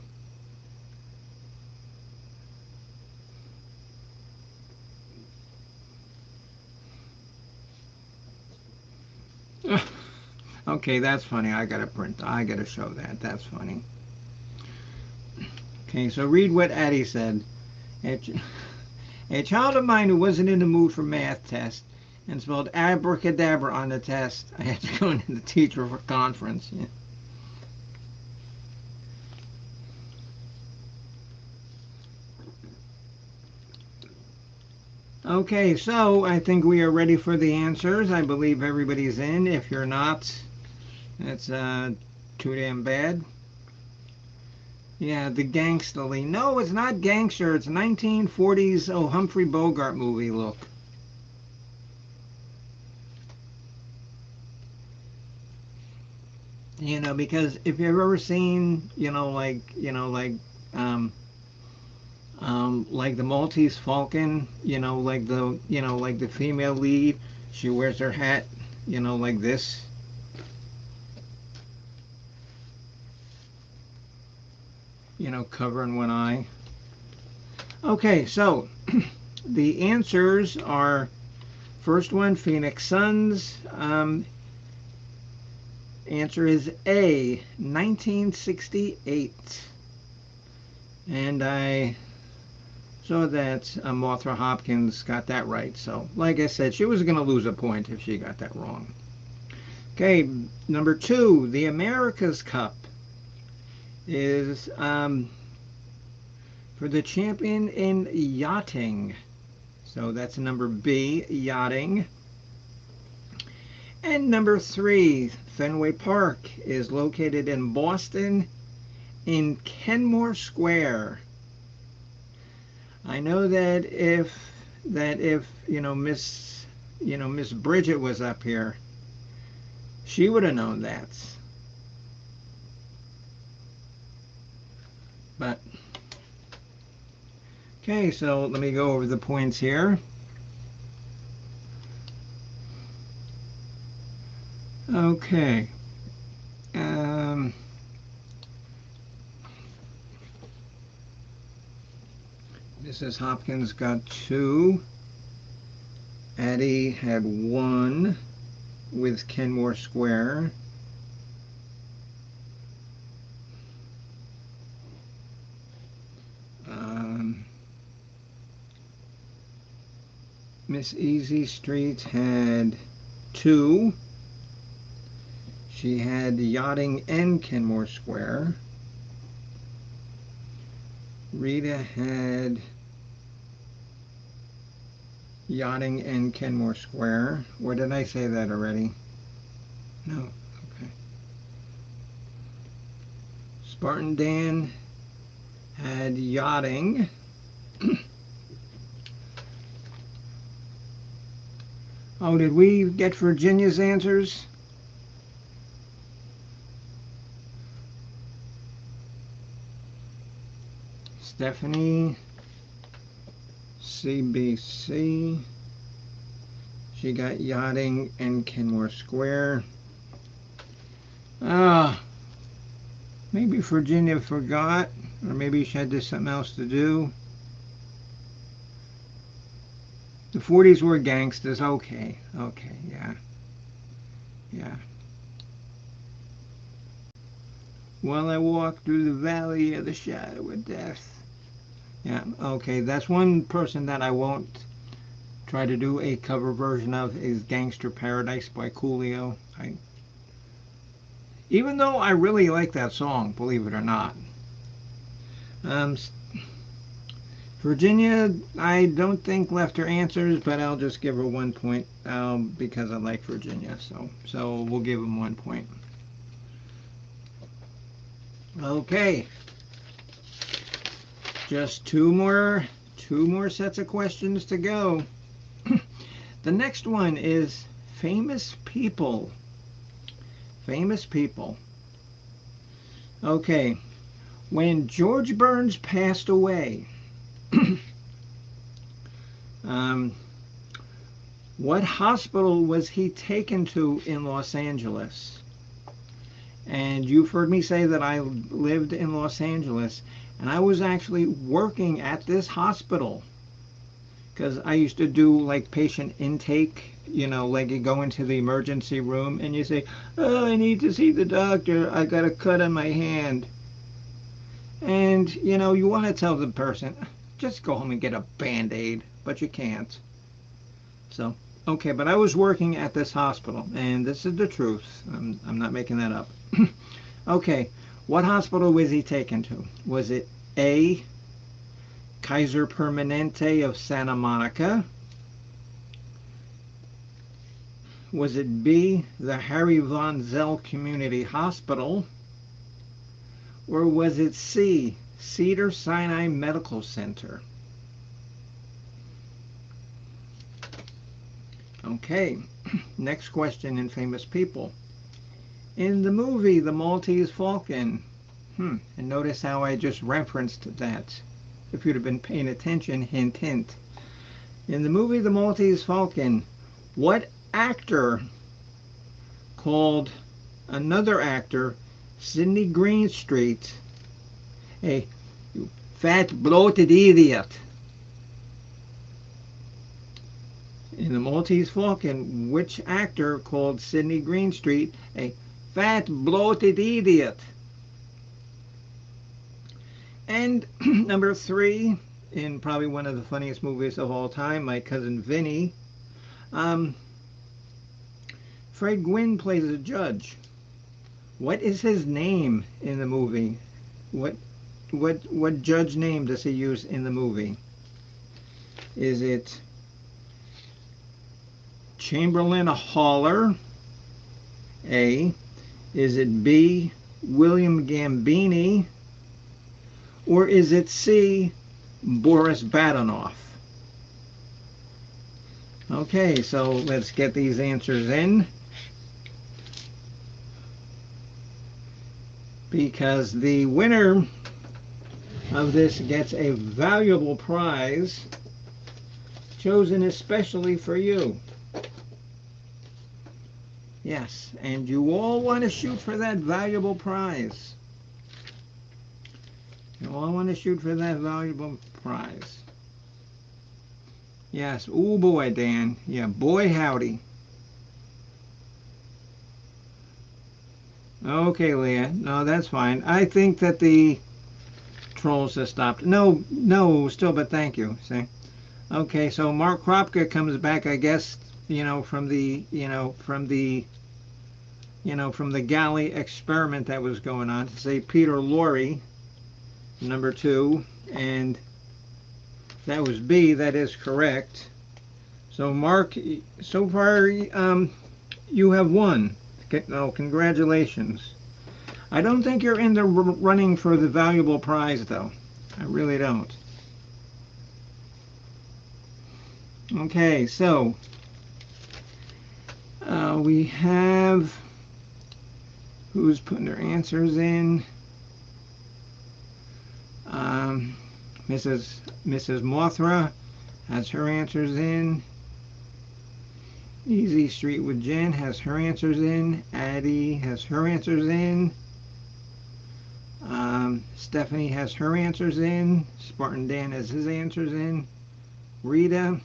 Okay, that's funny. I gotta print. I gotta show that. That's funny. Okay, so read what Addie said. A, a child of mine who wasn't in the mood for math test and spelled abracadabra on the test. I had to go into the teacher for conference. Yeah. Okay, so I think we are ready for the answers. I believe everybody's in. If you're not, that's too damn bad. Yeah, the Gangsterly. No, it's not gangster. It's 1940s, Humphrey Bogart movie look. Because if you've ever seen, um, like the Maltese Falcon, like the female lead, she wears her hat, like this. Covering one eye. Okay, so the answers are first one, Phoenix Suns. Answer is A, 1968. And I saw that Mothra Hopkins got that right. So, like I said, she was going to lose a point if she got that wrong. Okay, number two, the America's Cup is for the champion in yachting. So that's number B, yachting. And number three, Fenway Park is located in Boston in Kenmore Square. I know that if Miss Bridget was up here, she would have known that. But okay, so let me go over the points here. Okay. Mrs. Hopkins got 2. Addie had 1 with Kenmore Square. Miss Easy Street had 2. She had Yachting and Kenmore Square. Rita had Yachting and Kenmore Square. Or did I say that already? No. Okay. Spartan Dan had Yachting. Oh, did we get Virginia's answers? Stephanie, CBC. She got Yachting and Kenmore Square. Maybe Virginia forgot, or maybe she had something else to do. The 40s were gangsters. Okay, yeah. While I walk through the valley of the shadow of death. Yeah, okay, that's one person that I won't try to do a cover version of is Gangster Paradise by Coolio. Even though I really like that song, believe it or not. Virginia, I don't think left her answers, but I'll just give her 1 point because I like Virginia. So we'll give them 1 point. Okay, just two more sets of questions to go. The next one is famous people. Famous people. Okay, when George Burns passed away, what hospital was he taken to in Los Angeles? And you've heard me say that I lived in Los Angeles, and I was actually working at this hospital because I used to do like patient intake, like you go into the emergency room and you say, oh, I need to see the doctor, I got a cut on my hand. And you want to tell the person, just go home and get a band-aid, but you can't. So okay, but I was working at this hospital, and this is the truth. I'm not making that up. Okay, what hospital was he taken to? Was it A, Kaiser Permanente of Santa Monica? Was it B, the Harry Von Zell Community Hospital? Or was it C, Cedar-Sinai Medical Center? Okay, next question in famous people. In the movie The Maltese Falcon, and notice how I just referenced that. If you'd have been paying attention, hint, hint. In the movie The Maltese Falcon, what actor called another actor Sidney Greenstreet a "you fat bloated idiot"? In The Maltese Falcon, which actor called Sidney Greenstreet a fat bloated idiot? And number 3, in probably one of the funniest movies of all time, My Cousin Vinny, Fred Gwynne plays a judge. What is his name in the movie? What judge name does he use in the movie? Is it Chamberlain Haller, A? Is it B, William Gambini? Or is it C, Boris Badenov? Okay, so let's get these answers in, because the winner of this gets a valuable prize chosen especially for you. Yes, and you all want to shoot for that valuable prize. You all want to shoot for that valuable prize. Yes. Oh boy, Dan. Yeah, boy howdy. Okay, Leah. No, that's fine. I think that the trolls have stopped. No, no, still, but thank you. See? Okay, so Mark Kropka comes back, I guess, from the galley experiment that was going on to say Peter Lorre, number two, and that was B. That is correct. So Mark, so far, you have won. Oh, congratulations. I don't think you're in the running for the valuable prize, though. I really don't. Okay, so we have who's putting their answers in. Um, Mrs. Mothra has her answers in. Easy Street with Jen has her answers in. Addie has her answers in. Stephanie has her answers in. Spartan Dan has his answers in. Rita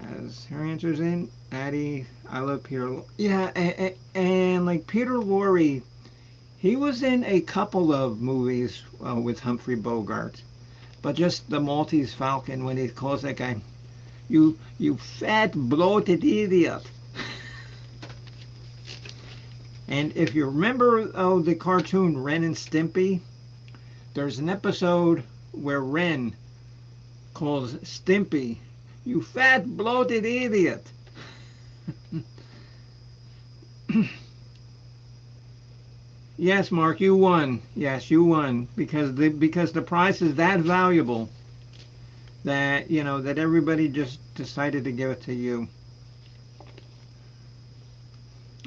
has her answers in. Addie, I love Peter. Yeah, and like Peter Lorre, he was in a couple of movies with Humphrey Bogart, but just the Maltese Falcon when he calls that guy, you fat bloated idiot. And if you remember the cartoon Ren and Stimpy, there's an episode where Ren calls Stimpy, you fat bloated idiot. Yes, Mark, you won. Yes, you won because the prize is that valuable that that everybody just decided to give it to you.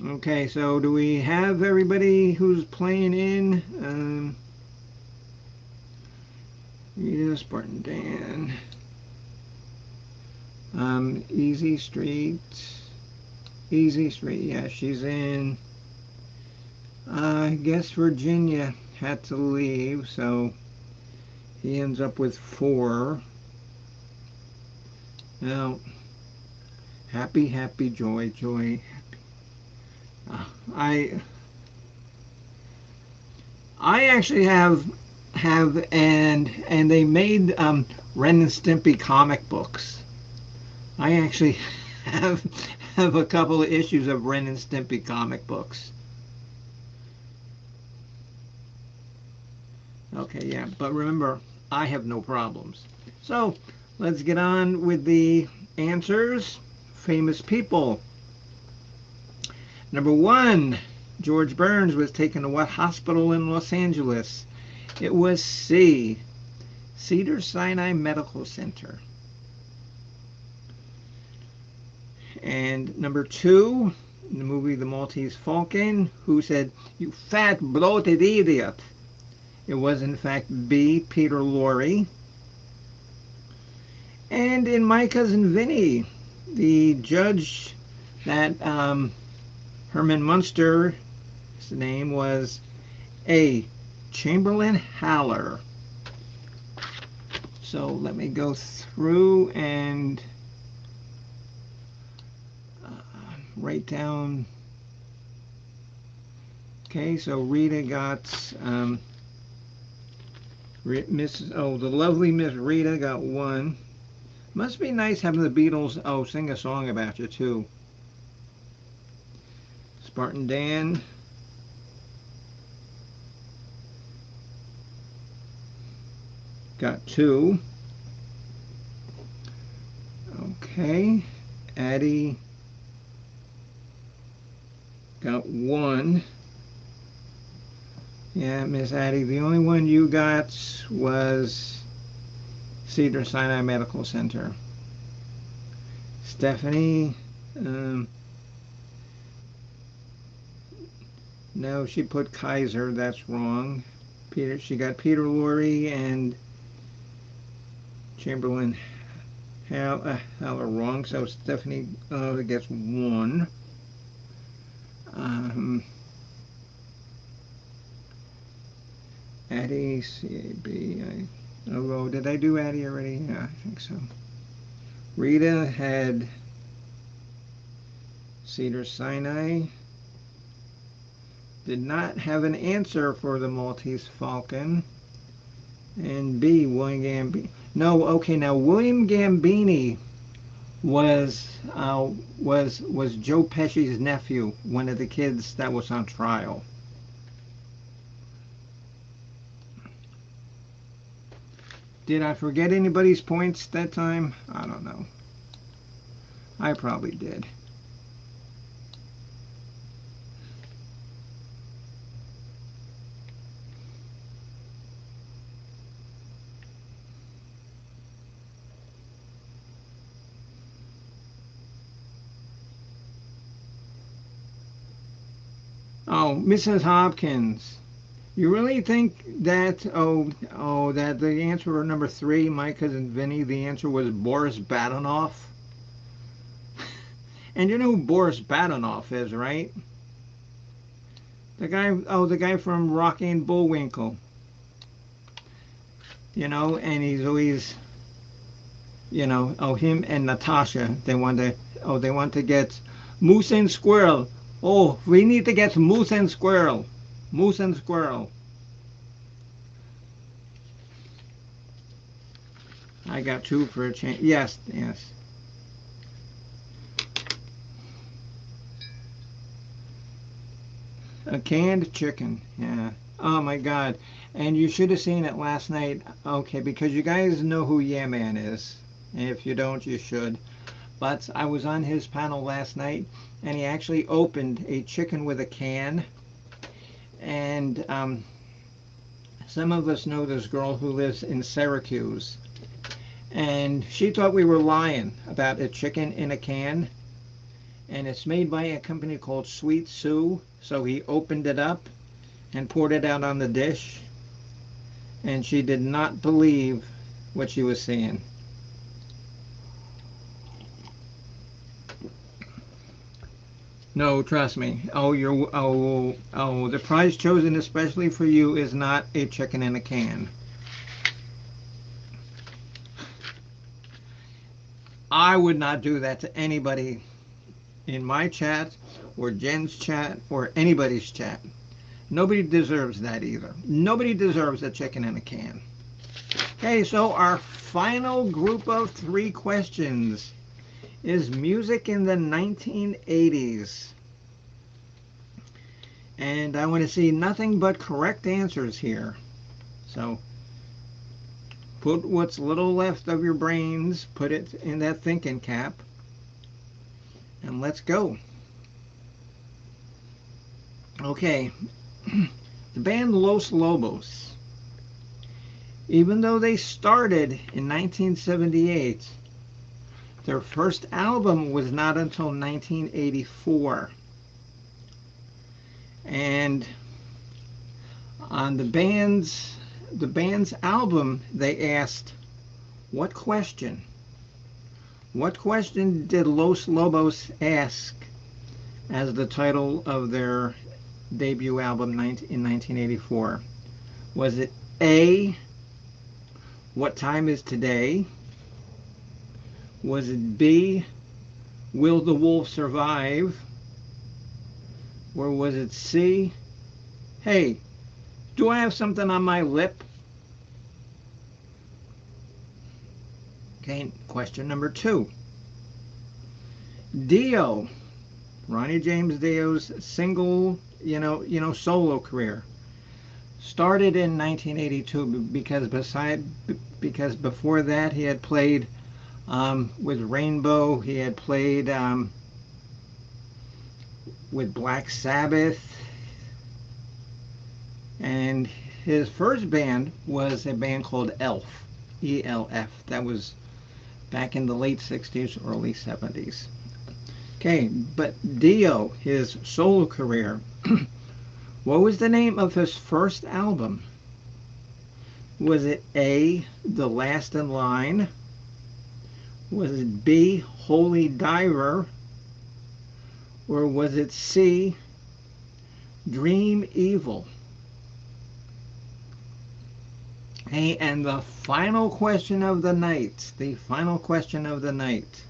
Okay, so do we have everybody who's playing in? Rita, Spartan Dan, Easy Street, yeah, she's in. I guess Virginia had to leave, so he ends up with 4. Now, happy, happy, joy, joy. Uh, I I actually have and they made Ren and Stimpy comic books. I actually have have a couple of issues of Ren and Stimpy comic books. Okay, yeah, but remember, I have no problems. So let's get on with the answers. Famous people. Number 1, George Burns was taken to what hospital in Los Angeles? It was C, Cedars-Sinai Medical Center. And number 2, in the movie The Maltese Falcon, who said, you fat bloated idiot? It was in fact B, Peter Lorre. And in My Cousin Vinny, the judge that Herman Munster's name was A, Chamberlain Haller. So let me go through and write down. Okay, so Rita got the lovely Miss Rita got 1. Must be nice having the Beatles sing a song about you too. Spartan Dan got 2. Okay, Addie got 1. Yeah, Miss Addie, the only one you got was Cedars-Sinai Medical Center. Stephanie, no, she put Kaiser. That's wrong. She got Peter Lorre and Chamberlain Haller wrong. So Stephanie gets 1. Addie, C-A-B. Oh, did I do Addie already? Yeah, I think so. Rita had Cedar Sinai. Did not have an answer for the Maltese Falcon. And B, William Gambini. No, okay, now William Gambini was was Joe Pesci's nephew, one of the kids that was on trial. Did I forget anybody's points that time? I don't know. I probably did. Oh, Mrs. Hopkins. You really think that that the answer for number three, my cousin Vinny, the answer was Boris Badenov? And you know who Boris Badenov is, right? The guy from Rocky and Bullwinkle. And he's always, him and Natasha, they want to get moose and squirrel. Oh, we need to get moose and squirrel. Moose and squirrel. I got two for a change. Yes, yes. A canned chicken. Yeah. Oh my God. And you should have seen it last night. Okay, because you guys know who Yeah Man is. If you don't, you should. But I was on his panel last night, and he actually opened a chicken with a can. And some of us know this girl who lives in Syracuse. And she thought we were lying about a chicken in a can. And it's made by a company called Sweet Sue. So he opened it up and poured it out on the dish. And she did not believe what she was seeing. No, trust me. The prize chosen especially for you is not a chicken in a can. I would not do that to anybody in my chat or Jen's chat or anybody's chat. Nobody deserves that either. Nobody deserves a chicken in a can. Okay, so our final group of three questions is music in the 1980s. And I want to see nothing but correct answers here. So put what's little left of your brains, put it in that thinking cap, and let's go. Okay, the band Los Lobos, even though they started in 1978, their first album was not until 1984. And on the band's album, they asked, what question? What question did Los Lobos ask as the title of their debut album in 1984? Was it A, what time is today? Was it B, will the wolf survive? Or was it C, hey, do I have something on my lip? Okay, question number 2. Dio, Ronnie James Dio's single, solo career started in 1982 because before that he had played with Rainbow, he had played with Black Sabbath, and his first band was a band called Elf, ELF. That was back in the late 60s, early 70s. Okay, but Dio, his solo career, what was the name of his first album? Was it A, The Last in Line? Was it B, Holy Diver? Or was it C, Dream Evil? Hey, and the final question of the night. The final question of the night.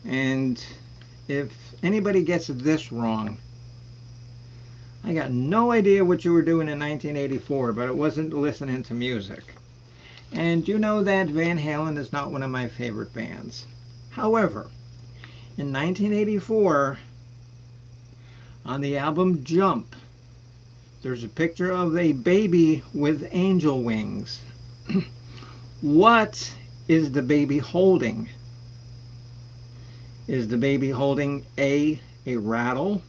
And if anybody gets this wrong, I got no idea what you were doing in 1984, but it wasn't listening to music. And you know that Van Halen is not one of my favorite bands. However, in 1984, on the album Jump, there's a picture of a baby with angel wings. What is the baby holding? Is the baby holding A rattle,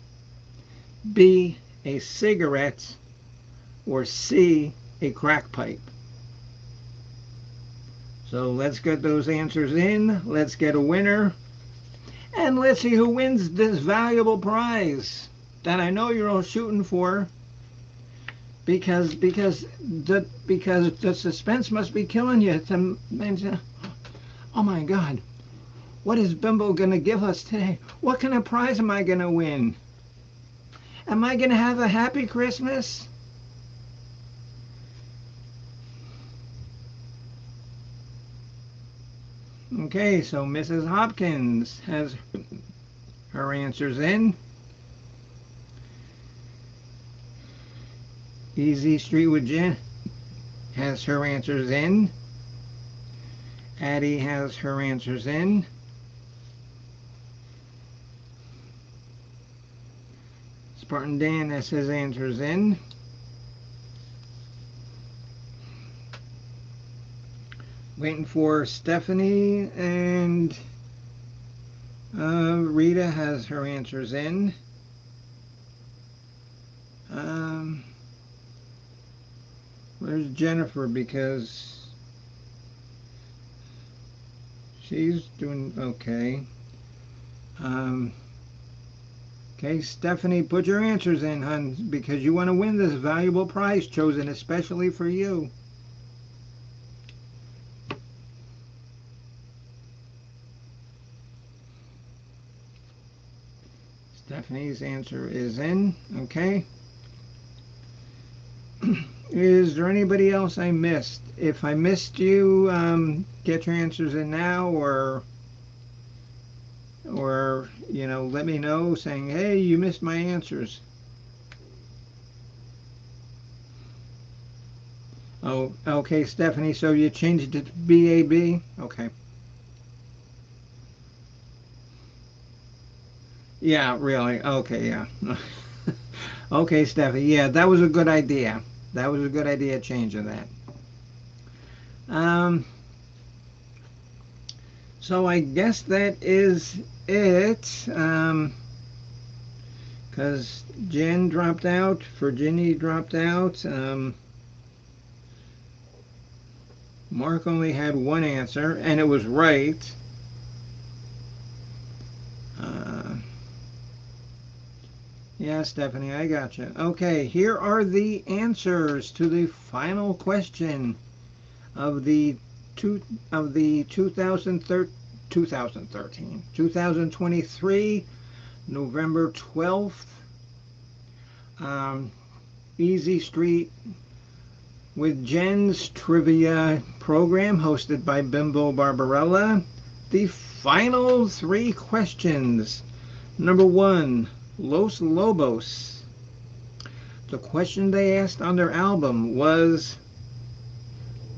B, a cigarette, or C, a crack pipe? So let's get those answers in. Let's get a winner. And let's see who wins this valuable prize that I know you're all shooting for. Because the suspense must be killing you. Oh my God, what is Bimbo gonna give us today? What kind of prize am I gonna win? Am I gonna have a happy Christmas? Okay, so Mrs. Hopkins has her answers in. Easy Street with Jen has her answers in. Addie has her answers in. Spartan Dan has his answers in. Waiting for Stephanie, and Rita has her answers in. Where's Jennifer? Because she's doing okay. Okay, Stephanie, put your answers in, hon, because you want to win this valuable prize chosen especially for you. Stephanie's answer is in. Okay. Is there anybody else I missed? If I missed you, get your answers in now, or you know, let me know saying, hey, you missed my answers. Oh, okay, Stephanie, so you changed it to BAB? Okay. Yeah, really. Okay, yeah. Okay, Stephanie. Yeah, that was a good idea. That was a good idea changing that. So I guess that is it. Because Jen dropped out, Virginia dropped out. Mark only had one answer, and it was right. Yeah, Stephanie, I got you. Okay, here are the answers to the final question of the 2023 November 12th Easy Street with Jen's trivia program hosted by Bimbo Barbarella. The final three questions. Number one, Los Lobos. The question they asked on their album was,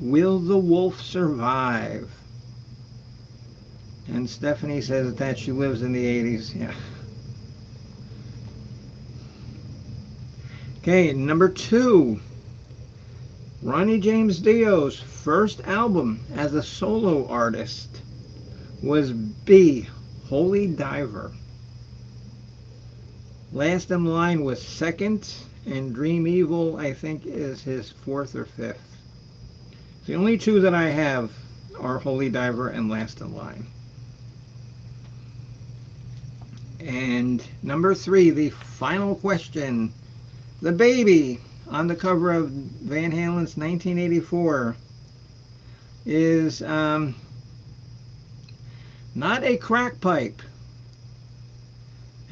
will the wolf survive? And Stephanie says that she lives in the 80s. Yeah. Okay, number two, Ronnie James Dio's first album as a solo artist was B, Holy Diver. Last in Line was second, and Dream Evil, I think, is his fourth or fifth. The only two that I have are Holy Diver and Last in Line. And number three, the final question. The baby on the cover of Van Halen's 1984 is not a crack pipe,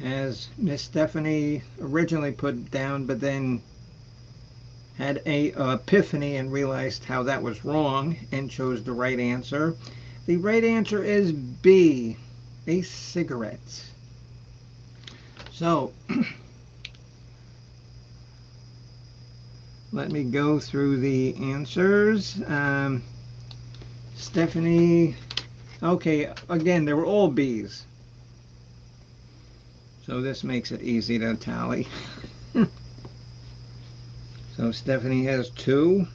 as Miss Stephanie originally put down, but then had a epiphany and realized how that was wrong and chose the right answer. The right answer is B, a cigarette. So, let me go through the answers. Stephanie, okay, again, they were all B's. So this makes it easy to tally. So Stephanie has 2.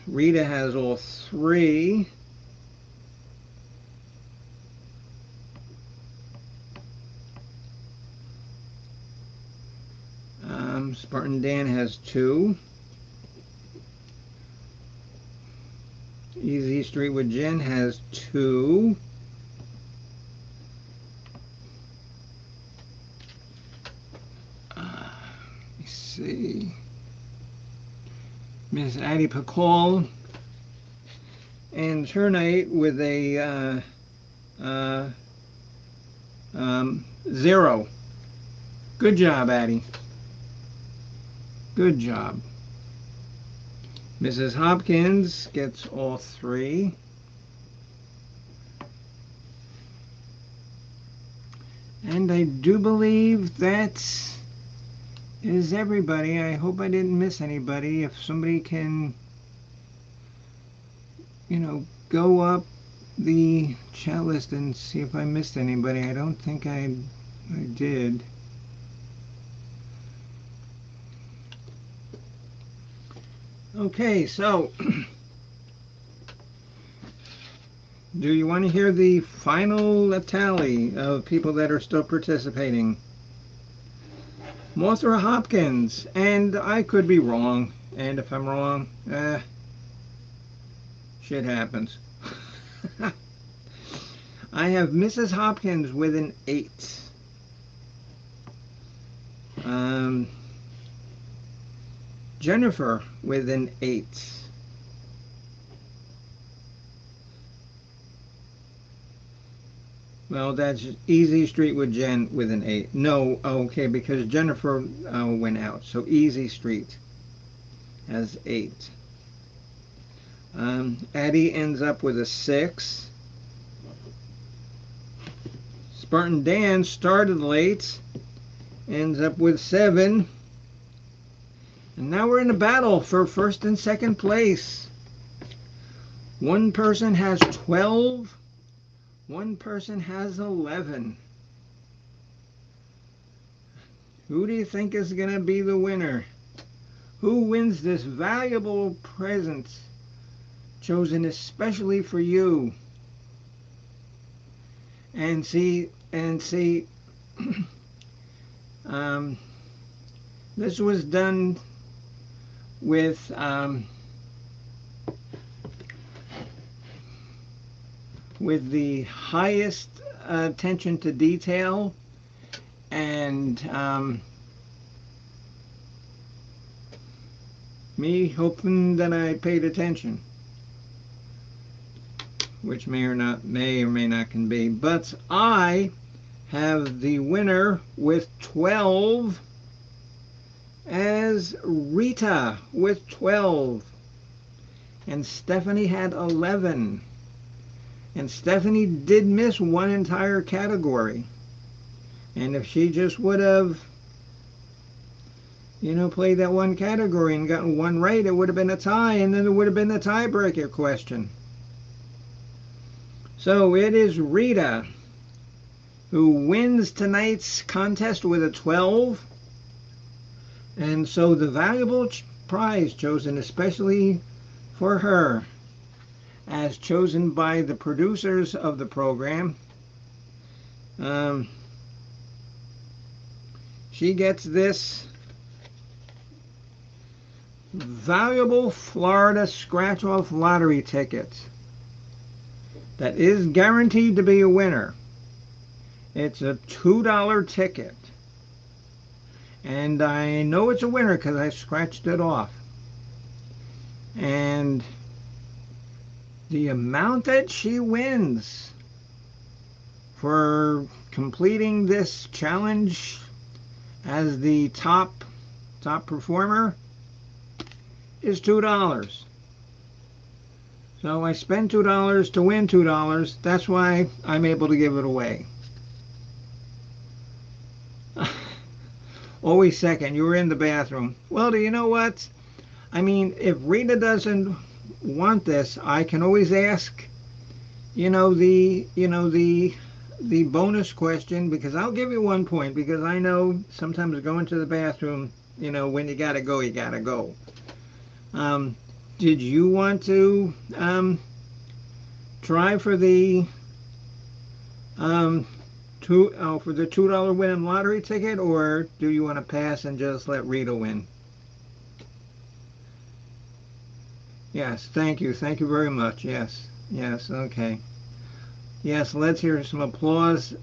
Rita has all 3. Spartan Dan has 2. Easy Street with Jen has 2. Let me see. Miss Addie Pacol ends her night with a 0. Good job, Addie. Good job. Mrs. Hopkins gets all 3. And I do believe that is everybody. I hope I didn't miss anybody. If somebody can, go up the chat list and see if I missed anybody. I don't think I did. Okay, so do you want to hear the final tally of people that are still participating? Mothra Hopkins, and I could be wrong, and if I'm wrong, shit happens. I have Mrs. Hopkins with an 8. Jennifer with an 8. Well, that's Easy Street with Jen with an 8. No, okay, because Jennifer went out. So Easy Street has 8. Addie ends up with a 6. Spartan Dan started late, ends up with 7. And now we're in a battle for first and second place. One person has 12. One person has 11. Who do you think is going to be the winner? Who wins this valuable present chosen especially for you? And see, this was done with the highest attention to detail, and me hoping that I paid attention, which may or may not can be. But I have the winner with 12 as Rita with 12, and Stephanie had 11. And Stephanie did miss one entire category. And if she just would have, played that one category and gotten one right, it would have been a tie, and then it would have been the tiebreaker question. So it is Rita who wins tonight's contest with a 12. And so the valuable prize chosen especially for her, as chosen by the producers of the program, she gets this valuable Florida scratch-off lottery ticket that is guaranteed to be a winner. It's a $2 ticket, and I know it's a winner because I scratched it off. And the amount that she wins for completing this challenge as the top performer is $2. So I spend $2 to win $2. That's why I'm able to give it away. Always second. You were in the bathroom. Well, do you know what? I mean, if Rita doesn't want this, I can always ask, the bonus question, because I'll give you 1 point, because I know sometimes going to the bathroom, when you gotta go, you gotta go. Did you want to try for the for the $2 win lottery ticket, or do you want to pass and just let Rita win? Yes, thank you very much. Yes, okay. Yes, let's hear some applause.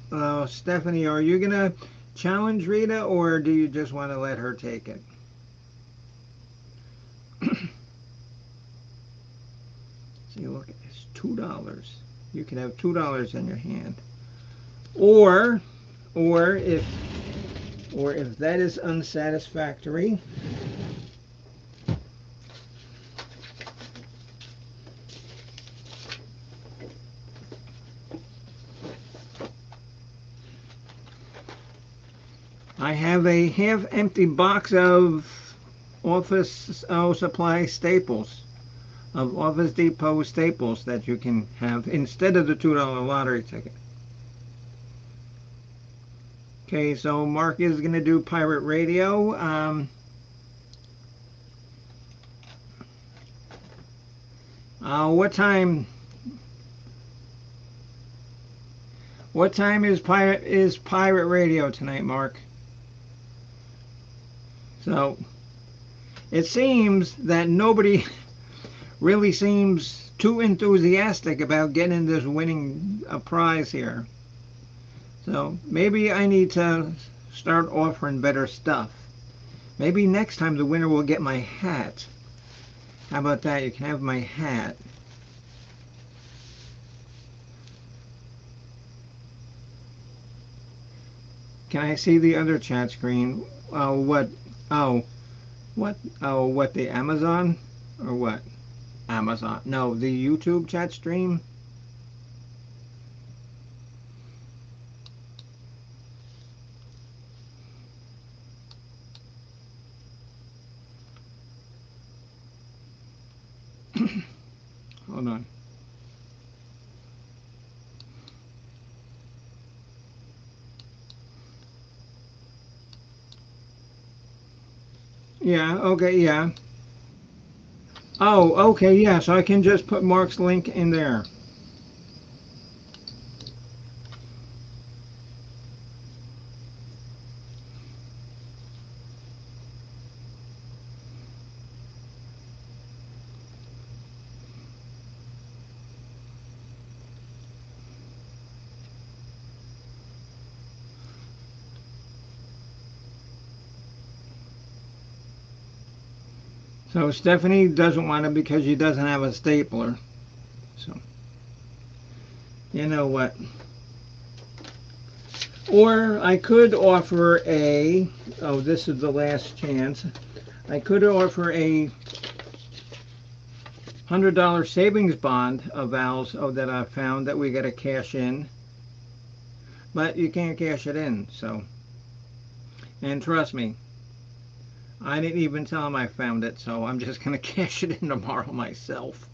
Stephanie, are you gonna challenge Rita, or do you just want to let her take it? See, look, it's $2. You can have $2 in your hand. Or if that is unsatisfactory, I have a half-empty box of office supply staples, of Office Depot staples that you can have instead of the $2 lottery ticket. Okay, so Mark is going to do pirate radio. What time? What time is pirate radio tonight, Mark? So it seems that nobody really seems too enthusiastic about getting this winning prize here. So maybe I need to start offering better stuff. Maybe next time the winner will get my hat. How about that? You can have my hat. Can I see the other chat screen? What? Oh, what? Oh, what? The Amazon? Or what? Amazon. No, the YouTube chat stream. Hold on. Yeah, okay, yeah. Oh, okay, yeah, so I can just put Mark's link in there. So Stephanie doesn't want it because she doesn't have a stapler. So, you know what? Or I could offer a, oh, this is the last chance. I could offer a $100 savings bond of Val's that I found that we got to cash in. But you can't cash it in, so. And trust me, I didn't even tell him I found it, so I'm just going to cash it in tomorrow myself.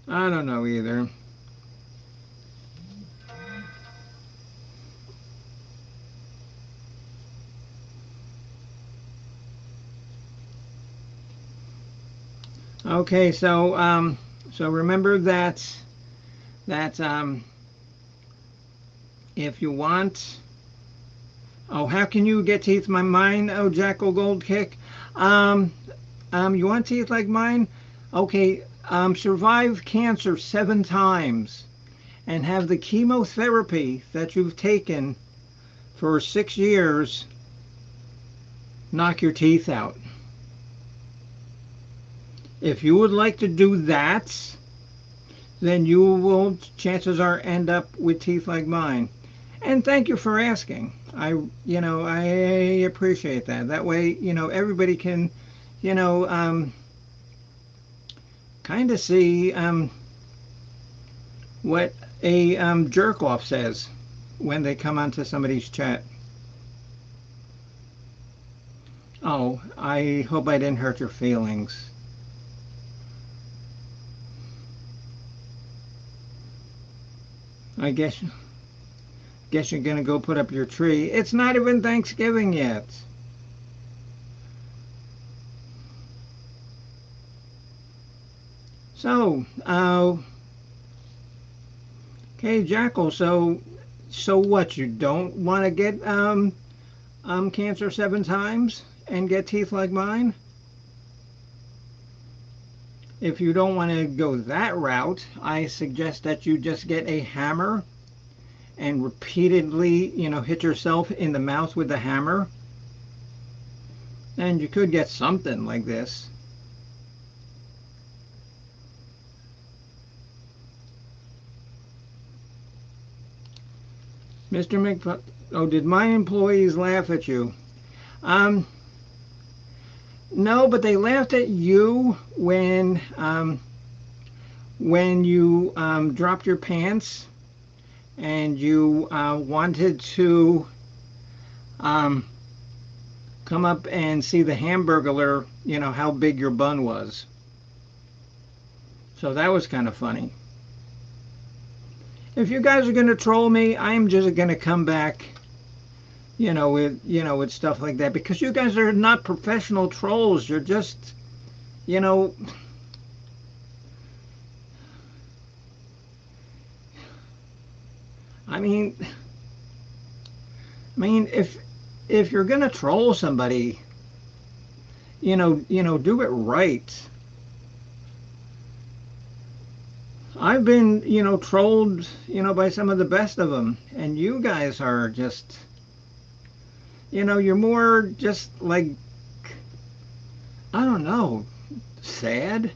I don't know either. Okay, so remember that if you want, oh, how can you get teeth like mine? Oh, Jackal Gold Kick. You want teeth like mine? Okay, survive cancer 7 times and have the chemotherapy that you've taken for 6 years knock your teeth out. If you would like to do that, then you will, chances are, end up with teeth like mine. And thank you for asking. I appreciate that. That way, everybody can, you know, um, kind of see what a jerk off says when they come onto somebody's chat. Oh, I hope I didn't hurt your feelings. I guess you're gonna go put up your tree. It's not even Thanksgiving yet. So, okay, Jackal. So what? You don't want to get cancer 7 times and get teeth like mine? If you don't want to go that route, I suggest that you just get a hammer and repeatedly, hit yourself in the mouth with the hammer. And you could get something like this. Mr. Oh, did my employees laugh at you? Um, no, but they laughed at you when you dropped your pants and you wanted to um, come up and see the Hamburglar, how big your bun was. So that was kind of funny. If you guys are going to troll me, I'm just going to come back, with stuff like that, because you guys are not professional trolls. You're just, you know, I mean, if you're going to troll somebody, do it right. I've been, trolled, by some of the best of them, and you guys are just, you're more just like, I don't know, sad.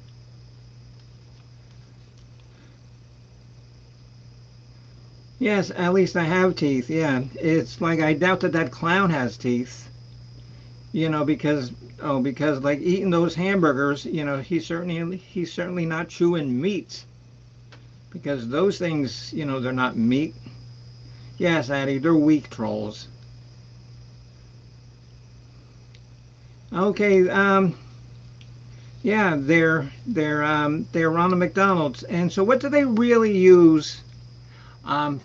Yes, at least I have teeth. Yeah, it's like I doubt that clown has teeth. Because like eating those hamburgers, he's certainly not chewing meat, because those things, they're not meat. Yes, Addie, they're weak trolls. Okay, yeah, they're Ronald McDonald's, and so what do they really use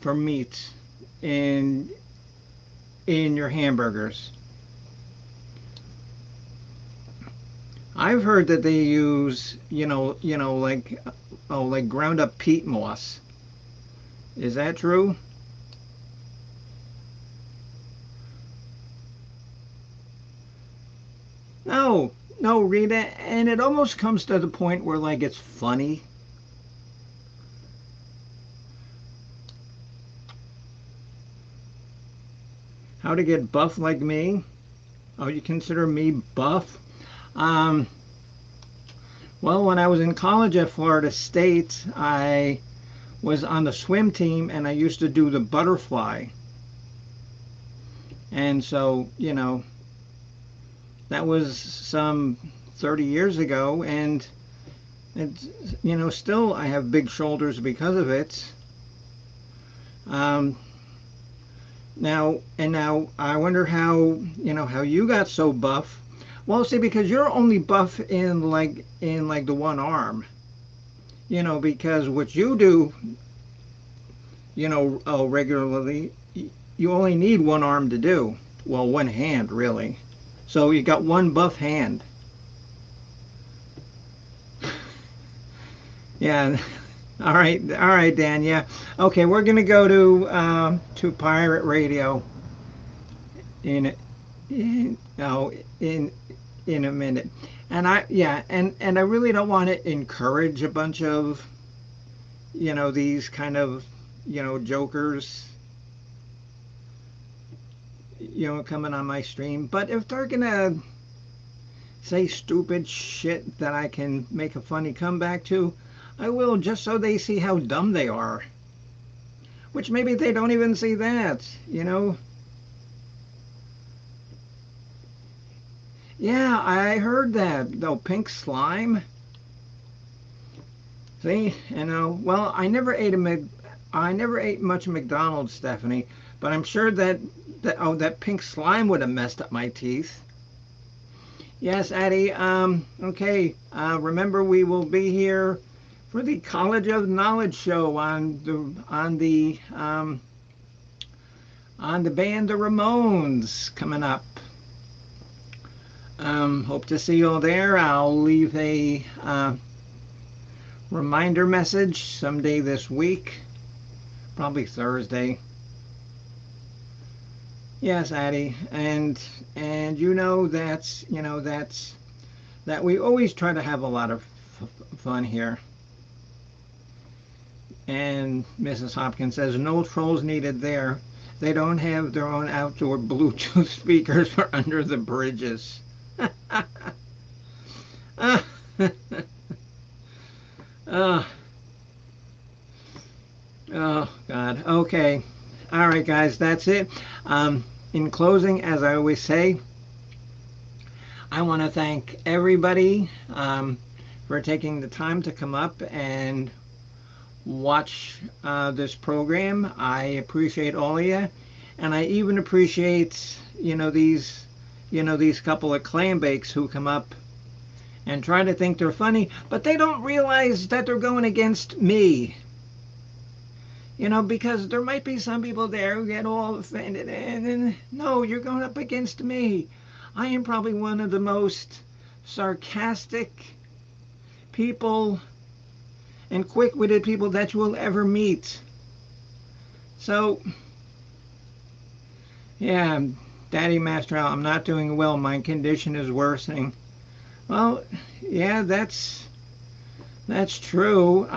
for meat in your hamburgers? I've heard that they use, like ground up peat moss. Is that true? No, no, Rita, and it almost comes to the point where like it's funny. How to get buff like me? Oh, you consider me buff? Um, well, when I was in college at Florida State, I was on the swim team and I used to do the butterfly. And so, that was some 30 years ago, and it's, still I have big shoulders because of it. Um, now I wonder how you got so buff. Well, see, because you're only buff in like the one arm, because what you do, regularly, you only need one arm to do. Well, one hand really. So you got one buff hand. Yeah. All right, Dan. Yeah. Okay, we're gonna go to pirate radio in in oh in a minute. And I really don't want to encourage a bunch of these kind of jokers, coming on my stream. But if they're gonna say stupid shit that I can make a funny comeback to, I will, just so they see how dumb they are. Which maybe they don't even see that, Yeah, I heard that. No, pink slime. See, well, I never ate much McDonald's, Stephanie, but I'm sure that pink slime would have messed up my teeth. Yes, Addie. Okay. Remember, we will be here for the College of Knowledge show on the band the Ramones coming up. Hope to see you all there. I'll leave a reminder message someday this week, probably Thursday. Yes, Addie, and that we always try to have a lot of fun here. And Mrs. Hopkins says no trolls needed there. They don't have their own outdoor Bluetooth speakers for under the bridges. Oh, oh God. Okay. All right, guys, that's it. In closing, as I always say, I want to thank everybody for taking the time to come up and watch this program. I appreciate all of you, and I even appreciate these couple of clam bakes who come up and try to think they're funny, but they don't realize that they're going against me. Because there might be some people there who get all offended, and no, you're going up against me. I am probably one of the most sarcastic people and quick-witted people that you will ever meet. So, yeah, Daddy Master Al, I'm not doing well. My condition is worsening. Well, yeah, that's true.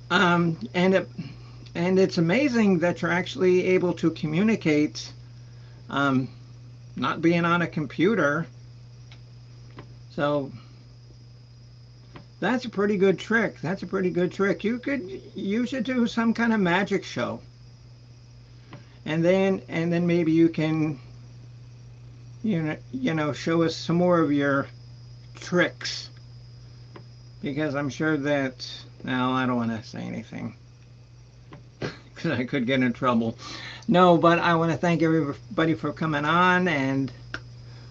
And it's amazing that you're actually able to communicate, not being on a computer. So that's a pretty good trick. That's a pretty good trick. You should do some kind of magic show, and then maybe you can, show us some more of your tricks, because I'm sure that. No, I don't want to say anything because I could get in trouble. No, but I want to thank everybody for coming on, and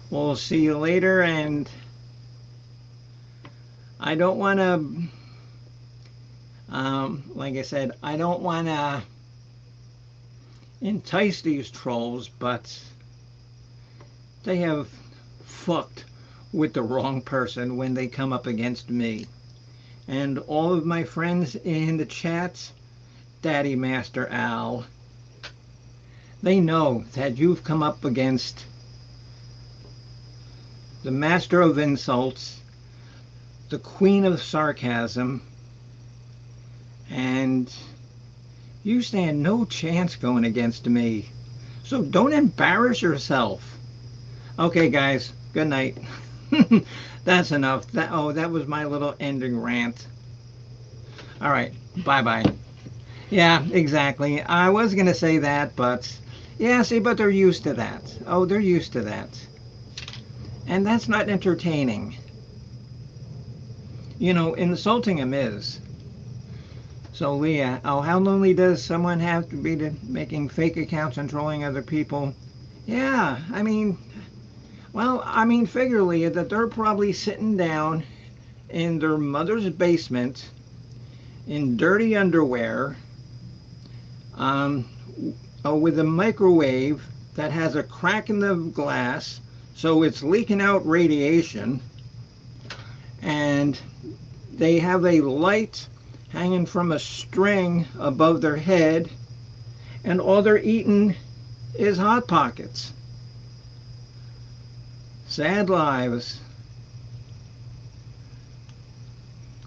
we'll see you later. And I don't want to, like I said, I don't want to entice these trolls, but they have fucked with the wrong person when they come up against me. And all of my friends in the chats, Daddy Master Al, they know that you've come up against the master of insults, the queen of sarcasm, and you stand no chance going against me. So don't embarrass yourself. Okay, guys, good night. That's enough. That was my little ending rant. All right, bye-bye. Yeah, exactly. I was going to say that, but yeah, see, but they're used to that. Oh, they're used to that. And that's not entertaining. Insulting them is. So, Leah, how lonely does someone have to be making fake accounts and trolling other people? Yeah, figure, Leah, that they're probably sitting down in their mother's basement in dirty underwear, with a microwave that has a crack in the glass, so it's leaking out radiation, and they have a light hanging from a string above their head, and all they're eating is Hot Pockets. Sad lives.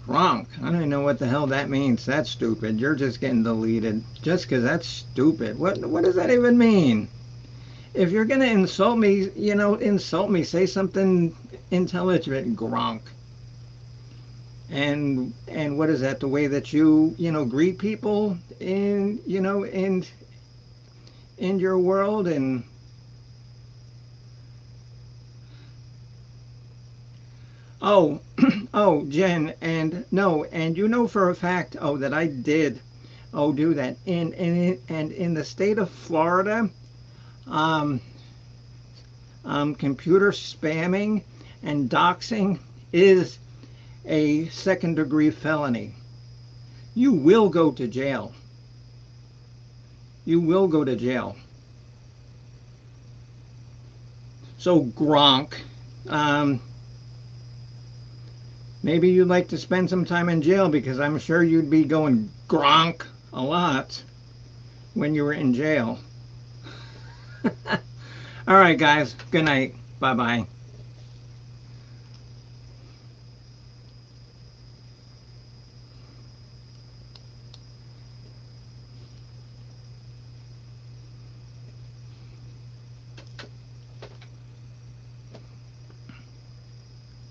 Gronk. I don't even know what the hell that means. That's stupid. You're just getting deleted. Just because that's stupid. What does that even mean? If you're going to insult me, insult me. Say something intelligent, Gronk. And what is that? The way that you greet people in your world. And oh, oh, Jen, and no, and you know for a fact, that I did, do that. And in the state of Florida, um, computer spamming and doxing is a second degree felony. You will go to jail. You will go to jail. So Gronk, um, maybe you'd like to spend some time in jail, because I'm sure you'd be going Gronk a lot when you were in jail. All right, guys. Good night. Bye bye.